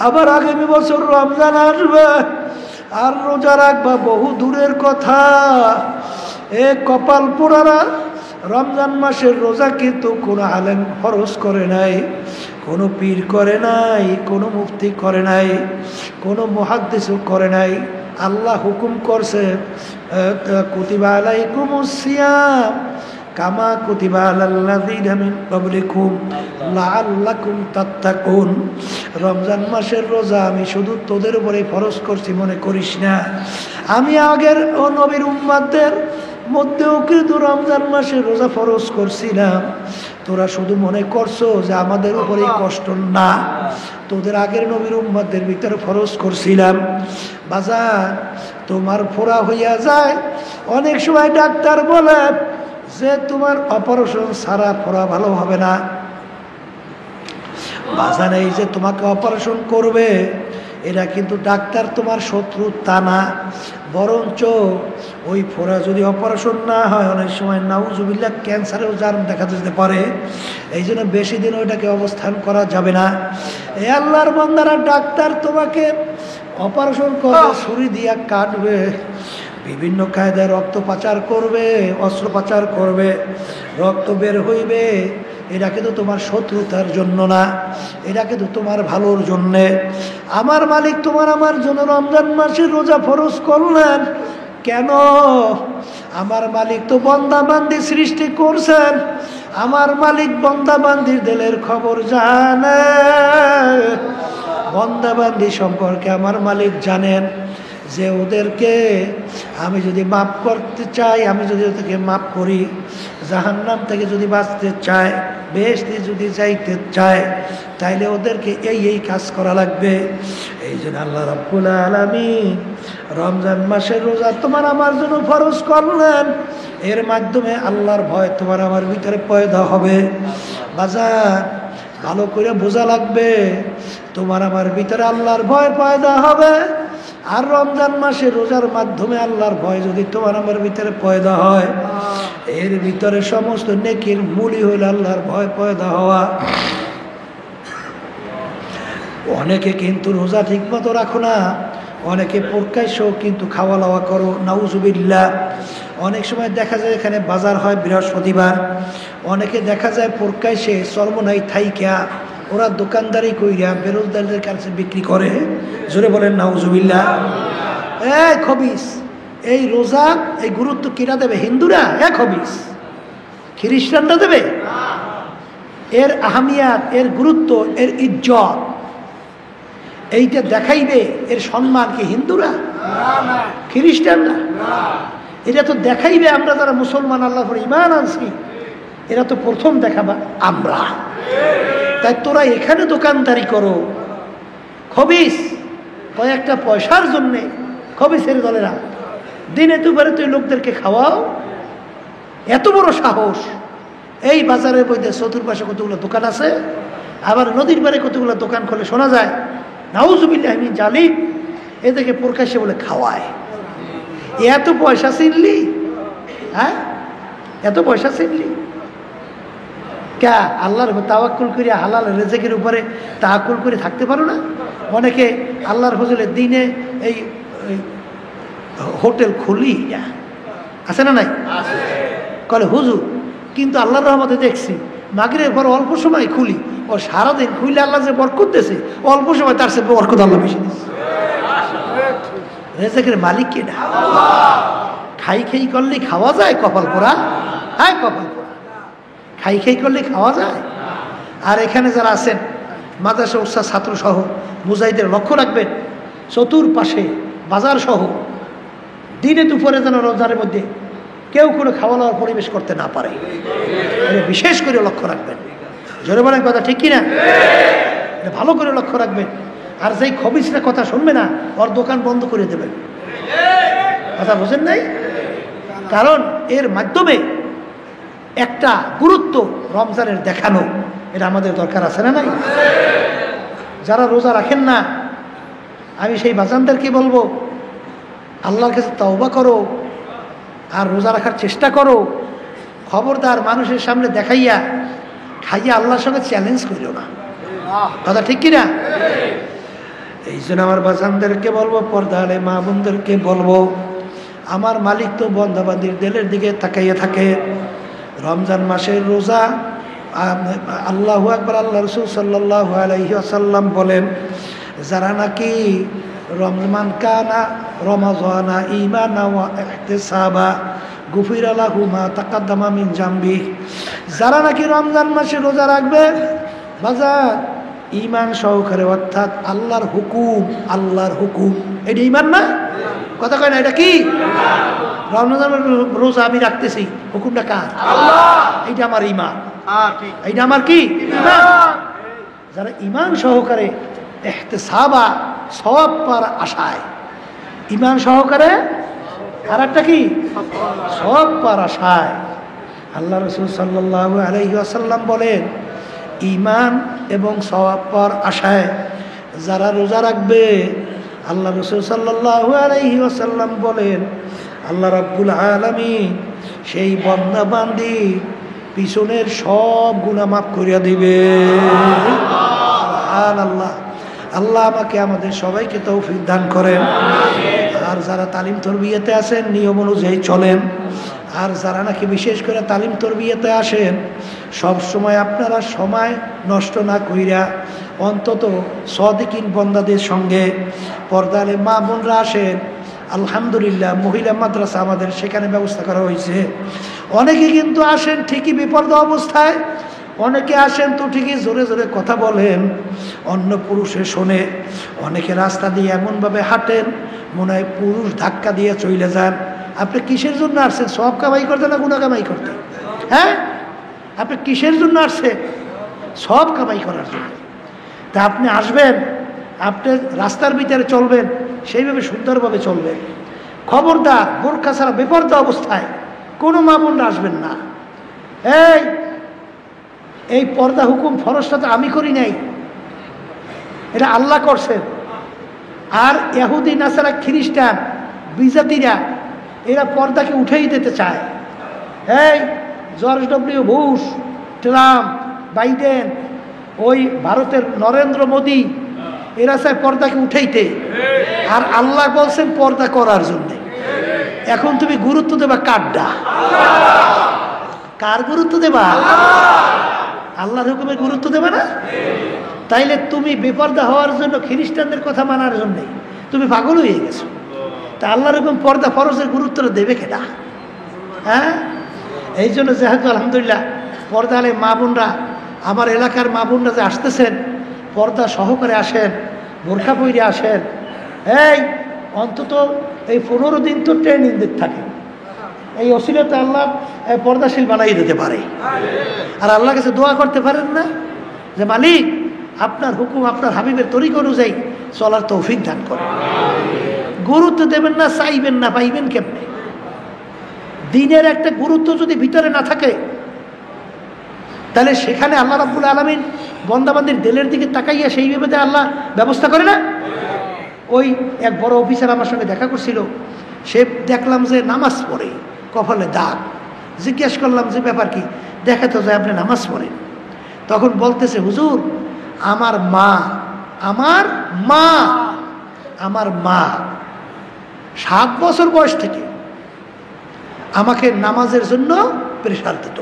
আবার আগামী বছর রমজান আসবে আর রোজা রাখবা বহু দূরের কথা। এ কপাল পোড়ারা, রমজান মাসের রোজা কিন্তু কোনো আলেম ফরজ করে নাই, কোনো পীর করে নাই, কোনো মুফতি করে নাই, কোনো মুহাদ্দিসও করে নাই। আল্লাহ হুকুম করছে কুতিবা আলাইকুমুস সিয়াম কামা কুতিবা আলাল্লাযীনা মিন ক্বাবলিকুম লাআল্লাকুম তাত্তাকুন। রমজান মাসের রোজা আমি শুধু তোদের উপরে ফরজ করছি মনে করিস না, আমি আগের নবীর উম্মতদের মধ্যেও কিন্তু রমজান মাসে রোজা ফরজ করছিলাম। তোরা শুধু মনে করছো যে আমাদের উপরে কষ্ট না, তোদের আগের নবীর উম্মতদের ভিতরে ফরজ করছিলাম। বাজার তোমার ফোড়া হইয়া যায়, অনেক সময় ডাক্তার বলে যে তোমার অপারেশন ছাড়া ফোড়া ভালো হবে না। বাজার এই যে তোমাকে অপারেশন করবে, এরা কিন্তু ডাক্তার তোমার শত্রু তা না, বরঞ্চ ওই ফোড়া যদি অপারেশন না হয় অনেক সময় নাউজুবিল্লাহ ক্যান্সারেও জার্ম দেখা যেতে পারে। এই জন্য বেশি দিন ওইটাকে অবস্থান করা যাবে না। এই আল্লাহর বান্দারা, ডাক্তার তোমাকে অপারেশন করবে, ছুরি দিয়া কাটবে, বিভিন্ন কায়দায় রক্ত পাচার করবে, অস্ত্র পাচার করবে, রক্ত বের হইবে। এটা কিন্তু তোমার শত্রুতার জন্য না, এটা কিন্তু তোমার ভালোর জন্যে। আমার মালিক তোমার আমার জন্য রমজান মাসের রোজা ফরজ করলেন কেন? আমার মালিক তো বন্দাবান্দি সৃষ্টি করছেন, আমার মালিক বন্দাবান্দির দিলের খবর জানে, বন্দাবান্দি সম্পর্কে আমার মালিক জানেন যে ওদেরকে আমি যদি মাফ করতে চাই, আমি যদি ওদেরকে মাফ করি, জাহান্নাম থেকে যদি বাঁচতে চায়, বেহেশতে যদি যাইতে চায়, তাইলে ওদেরকে এই কাজ করা লাগবে। এই জন্য আল্লাহ রাব্বুল আলামিন রমজান মাসের রোজা তোমার আমার জন্য ফরজ করলেন। এর মাধ্যমে আল্লাহর ভয় তোমার আমার ভিতরে পয়দা হবে। বাজার ভালো করে বোঝা লাগবে, তোমার আমার ভিতরে আল্লাহর ভয় পয়দা হবে। আর রমজান মাসে রোজার মাধ্যমে আল্লাহর ভয় যদি তোমার আমার ভিতরে পয়দা হয়, এর ভিতরে সমস্ত নেকির মূলই হইল আল্লাহর ভয় পয়দা হওয়া। অনেকে কিন্তু রোজা ঠিক মতো রাখো না, অনেকে প্রকাশ্যেও কিন্তু খাওয়া দাওয়া করো, নাউজুবিল্লাহ। অনেক সময় দেখা যায় এখানে বাজার হয় বৃহস্পতিবার, অনেকে দেখা যায় প্রকাশ্যে চর্মনাই থাইকা ওরা দোকানদারি কইরা বেরোজগারদের কাছে বিক্রি করে। জোরে বলেন নাউজুবিল্লাহ। খবিস, এই রোজা এই গুরুত্ব কিরা দেবে? হিন্দুরা? খবিস, খ্রিস্টানরা দেবে? এর আহমিয়াত, এর গুরুত্ব, এর ইজ্জত এইটা দেখাইবে, এর সম্মান কি হিন্দুরা? খ্রিস্টানরা? এটা তো দেখাইবে আমরা যারা মুসলমান, আল্লাহর উপর ঈমান আনছি, এরা তো প্রথম দেখাবা আমরা। তাই তোরা এখানে দোকানদারি করো, খবিস কয়েকটা পয়সার জন্যে, খবিসের দলেরা দিনে দুবারে তুই লোকদেরকে খাওয়াও, এত বড় সাহস! এই বাজারের মধ্যে চতুর্পাশে কতগুলো দোকান আছে, আবার নদীর পারে কতগুলো দোকান খোলে শোনা যায়, নাউজুবিল্লাহ মিন জালিক, এদেরকে প্রকাশ্যে বলে খাওয়ায়। এত পয়সা চিনলি? হ্যাঁ, এত পয়সা চিনলি? ক্যা আল্লাহর তাওয়াক্কুল করে হালাল রেজেকের উপরে তাওয়াক্কুল করে থাকতে পারো না? অনেকে আল্লাহর ফজলে দিনে এই হোটেল খুলি আছে না নাই? কলে হুজুর, কিন্তু আল্লাহর রহমতে দেখছি মাগরিবের পর অল্প সময় খুলি, ও সারাদিন খুলে আল্লাহ যে বরকত দিয়েছে, অল্প সময় তার সে বরকত আল্লাহ বেশি দিচ্ছে। রেজেকের মালিক কে না? খাই খাই করলে খাওয়া যায় কপাল পোড়া? হ্যাঁ, কপাল পোড়া। খাই খাই করলে খাওয়া যায়। আর এখানে যারা আছেন মাদ্রাসা উস্তাদ ছাত্র সহ মুজাহিদের লক্ষ্য রাখবেন, চতুর্পাশে বাজার সহ দিনে দুপুরে যেন রোজার মধ্যে কেউ কোনো খাওয়া দাওয়ার পরিবেশ করতে না পারে, বিশেষ করে লক্ষ্য রাখবেন। জোরে বলেন কথা ঠিক কিনা? ভালো করে লক্ষ্য রাখবেন। আর যেই খবিসরা কথা শুনবে না ওর দোকান বন্ধ করে দেবেন। কথা বোঝেন নাই? কারণ এর মাধ্যমে একটা গুরুত্ব রমজানের দেখানো, এটা আমাদের দরকার আছে না নাই? যারা রোজা রাখেন না, আমি সেই বাজানদেরকে বলবো আল্লাহর কাছে তওবা করো আর রোজা রাখার চেষ্টা করো। খবরদার মানুষের সামনে দেখাইয়া খাইয়া আল্লাহর সঙ্গে চ্যালেঞ্জ করিও না। কথা ঠিক কিনা? এই জন্য আমার বাজানদেরকে বলবো, পর্দালে মা বোনদেরকে বলবো, আমার মালিক তো বন্দাবান্দির দিলের দিকে তাকাইয়া থাকে। রমজান মাসের রোজা, আল্লাহু আকবার, আল্লাহ রাসূল সাল্লাল্লাহু আলাইহি ওয়াসাল্লাম বলেন, যারা নাকি রমজান কানা রমাজানা ঈমানা ওয়া ইহতিসাবা গুফিরা লাহু মা তাকাদ্দামা মিন জামবি, যারা নাকি রমজান মাসে রোজা রাখবে বাজার ঈমান সহকারে, অর্থাৎ আল্লাহর হুকুম, এটা ঈমান না? কথা কয় না? এটা কি? রমজানের রোজা আমি রাখতেছি, হুকুমটা কার? আল্লাহ। এইটা আমার ঈমান, এইটা আমার কি? ঈমান। যারা ঈমান সহকারে ইহতিসাবা, সওয়াব পাওয়ার আশায়, ঈমান সহকারে, আর একটা কি? সওয়াব পাওয়ার আশায়। আল্লাহ রাসূল সাল্লাল্লাহু আলাইহি ওয়াসাল্লাম বলেন, ঈমান এবং সওয়াব পাওয়ার আশায় যারা রোজা রাখবে, আল্লাহ রাসূল সাল্লাল্লাহু আলাইহি ওয়াসাল্লাম বলেন, আল্লাহ রাব্বুল আলামিন সেই বান্দা বান্দি পিছনের সব গুনাহ মাফ করিয়া দিবে। সুবহানাল্লাহ। আল্লাহ আমাকে আমাদের সবাইকে তৌফিক দান করেন। আর যারা তালিম তরবিয়াতে আছেন নিয়ম অনুযায়ী চলেন। আর যারা নাকি বিশেষ করে তালিম তরবিয়াতে আসেন, সব সময় আপনারা সময় নষ্ট না কইরা অন্তত সাদিকিন বন্দাদের সঙ্গে, পর্দালে মা বোনরা আসেন, আলহামদুলিল্লাহ মহিলা মাদ্রাসা আমাদের সেখানে ব্যবস্থা করা হয়েছে। অনেকে কিন্তু আসেন ঠিকই বেপরদা অবস্থায়, অনেকে আসেন তো ঠিকই জোরে জোরে কথা বলেন, অন্য পুরুষে শোনে। অনেকে রাস্তা দিয়ে এমনভাবে হাঁটেন মনে হয় পুরুষ ধাক্কা দিয়ে চলে যান। আপনি কিসের জন্য আসছেন? সব কামাই করতে না গুনাহ কামাই করতে? হ্যাঁ, আপনি কিসের জন্য আসছেন? সব কামাই করার জন্য। তা আপনি আসবেন, আপনি রাস্তার ভিতরে চলবেন, সেইভাবে সুন্দরভাবে চলবেন। খবরদার বোরকা ছাড়া বেপরদা অবস্থায় কোনো মা বোনরা আসবেন না। এই পর্দা হুকুম ফরজটা তো আমি করি নাই, এটা আল্লাহ করছেন। আর ইহুদি নাসারা খ্রিস্টান বিজাতিরা এরা পর্দাকে উঠেই দিতে চায়। George W Bush, Trump, Biden, ওই ভারতের নরেন্দ্র মোদী, এরা চায় পর্দাকে উঠাইতে। আর আল্লাহ বলছেন পর্দা করার জন্য। এখন তুমি গুরুত্ব দেবা কারডা? কার গুরুত্ব দেবা? আল্লাহর হুকুমের গুরুত্ব দেবে না? তাইলে তুমি বেপর্দা হওয়ার জন্য, খ্রিস্টানদের কথা মানার জন্য তুমি পাগল হয়ে গেছো। তা আল্লাহর হুকুম পর্দা ফরজের গুরুত্বটা দেবে কেটা? হ্যাঁ, এই জন্য যেহেতু আলহামদুলিল্লাহ পর্দা আলে মা বোনরা, আমার এলাকার মা বোনরা যে আসতেছেন, পর্দা সহকারে আসেন, বোরখা পরে আসেন। অন্তত এই 15 দিন তো ট্রেনিং দিতে থাকে। এই অসিলাতে আল্লাহ পর্দাশীল বানাই দিতে পারে। আর আল্লাহর কাছে দোয়া করতে পারেন না যে মালিক আপনার হুকুম, আপনার হাবিবের তরিকা অনুযায়ী চলার তৌফিক দান করেন। গুরুত্ব দেবেন না, চাইবেন না, পাইবেন কেমনে? দিনের একটা গুরুত্ব যদি ভিতরে না থাকে, তাহলে সেখানে আল্লাহ রাব্বুল আলামিন বন্দাবান্দির দিলের দিকে তাকাইয়া সেইভাবে আল্লাহ ব্যবস্থা করে না। ওই এক বড় অফিসার আমার সঙ্গে দেখা করছিল, সে দেখলাম যে নামাজ পড়ে, কপালে দাগ। জিজ্ঞেস করলাম যে ব্যাপার কি? দেখাতে যায় আপনি নামাজ পড়েন। তখন বলতেছে, হুজুর আমার মা 7 বছর বয়স থেকে আমাকে নামাজের জন্য প্রেশার দিত,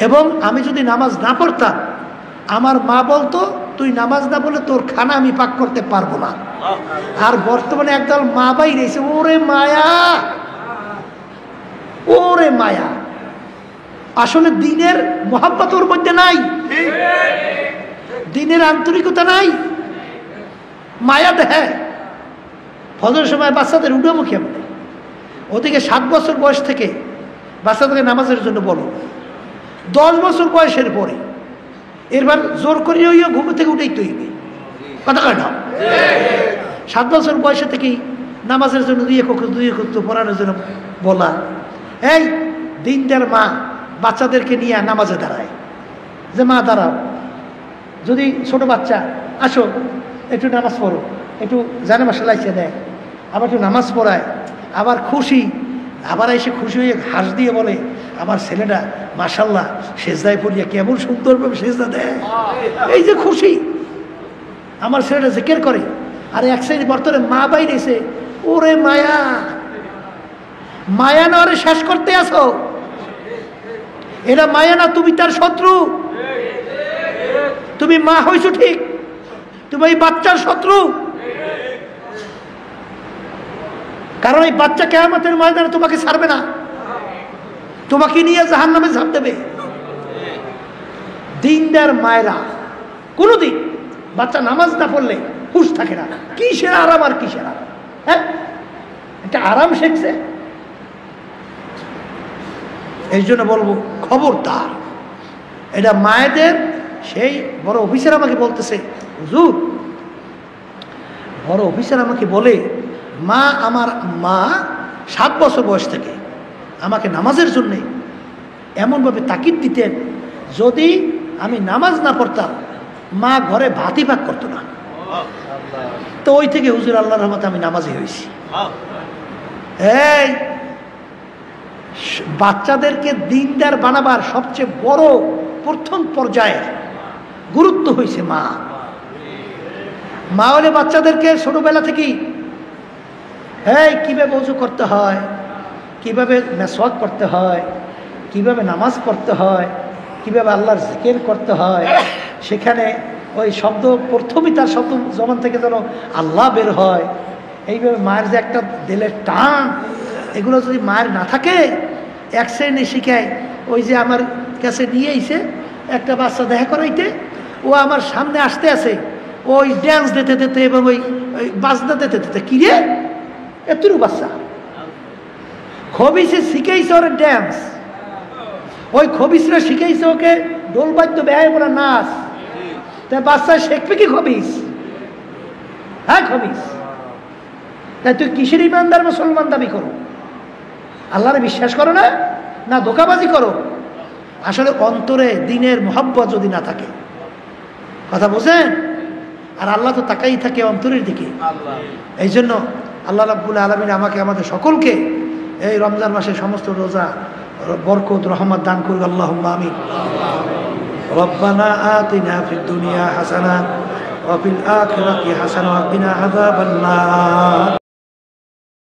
এবং আমি যদি নামাজ না পড়তাম আমার মা বলতো তুই নামাজ না বলে তোর খানা আমি পাক করতে পারবো না। আর বর্তমানে একদল মা বাই রয়েছে, ওরে মায়া। আসলে দিনের মহাব্বত ওর মধ্যে নাই, দিনের আন্তরিকতা নাই, মায়া দেহে। ফজরের সময় বাচ্চাদের উডামুখী আমাদের, ওদিকে 7 বছর বয়স থেকে বাচ্চাদেরকে নামাজের জন্য বলো, 10 বছর বয়সের পরে এরবার জোর করিয়ে ঘুম থেকে উঠেই তৈরি। কথা কয় না? 7 বছর বয়সে থেকেই নামাজের জন্য দুই একক পড়ানোর জন্য বলা। এই দিনদার মা বাচ্চাদেরকে নিয়ে নামাজে দাঁড়ায়, যে মা দাঁড়াও, যদি ছোট বাচ্চা আসো একটু নামাজ পড়ো, একটু জানামা সেলাইছে দেয়, আবার একটু নামাজ পড়ায়, আবার খুশি, আবার এসে খুশি হয়ে হাঁস দিয়ে বলে আমার ছেলেটা মাশাল্লাহ সেজদায় পড়িয়া কেমন সুন্দরভাবে সেজদা দেয়, এই যে খুশি আমার ছেলেটা জিকির করে। আর এক শ্রেণী বর্তমানে মা বাইরেছে, ওরে মায়া, মায়া না ওরে শেষ করতে আসো, এরা মায়া না, তুমি তার শত্রু। তুমি মা হইছো ঠিক, তুমি এই বাচ্চার শত্রু। কারণ এই বাচ্চা কিয়ামতের ময়দানে তোমাকে ছাড়বে না, তোমাকে নিয়ে জাহান্নামে ঝাঁপ দেবে। দিনদার মায়েরা কোনোদিন বাচ্চা নামাজ না পড়লে হুশ থাকে না, কিসের আরাম আর কিসের আরাম, হ্যাঁ এটা আরাম শিখছে। এই জন্য বলবো খবরদার, এটা মায়েদের। সেই বড় অফিসার আমাকে বলতেছে, হুজুর বড় অফিসার আমাকে বলে, মা আমার মা 7 বছর বয়স থেকে আমাকে নামাজের জন্যে এমনভাবে তাকিদ দিতেন, যদি আমি নামাজ না পড়তাম মা ঘরে ভাতই ভাগ করতো না। তো ওই থেকে হুজুর আল্লাহর রহমতে আমি নামাজি হয়েছি। এই বাচ্চাদেরকে দিনদার বানাবার সবচেয়ে বড় প্রথম পর্যায়ের গুরুত্ব হয়েছে মা। মা হলে বাচ্চাদেরকে ছোটবেলা থেকেই কিভাবে ওযু করতে হয়, কিভাবে মেসওয়াক করতে হয়, কিভাবে নামাজ পড়তে হয়, কিভাবে আল্লাহর জিকির করতে হয়, সেখানে ওই শব্দ প্রথমেই তার শব্দ জবান থেকে যেন আল্লাহ বের হয়, এইভাবে মায়ের যে একটা দিলের টান, এগুলো যদি মায়ের না থাকে, এক শ্রেণী শিখায়। ওই যে আমার কাছে নিয়ে এসে একটা বাচ্চা দেখা করাইতে, ও আমার সামনে আসতে আছে, ওই ড্যান্স দিতে দিতে এবং ওই বাজনা দিতে দিতে, কিরে এতটুকু বাচ্চা খবিসে শিখাইছে ওর ড্যান্স, ওই খবিসরা শিখাইছে ওকে ডোলবাদ্য ব্যয় করা নাচ, তাই বাচ্চা শিখবে কি খবিস? হ্যাঁ খবিস। তাই তুই কিসের ইমানদার মুসলমান দাবি করো? আল্লাহরে বিশ্বাস করো না, না ধোঁকাবাজি করো? আসলে অন্তরে দিনের মোহাব্বত যদি না থাকে, কথা বোঝেন? আর আল্লাহ তো তাকাই থাকে অন্তরের দিকে। এই জন্য আল্লাহ রাব্বুল আলামিন আমাকে আমাদের সকলকে এই রমজান মাসে সমস্ত রোজা বরকত রহমত দান করুক, আল্লাহুম্মা আমিন। রব্বানা আতিনা ফিদ দুনিয়া হাসানাহ ওয়া ফিল আখিরাতি হাসানাহ ওয়া কিনা আযাবান নার।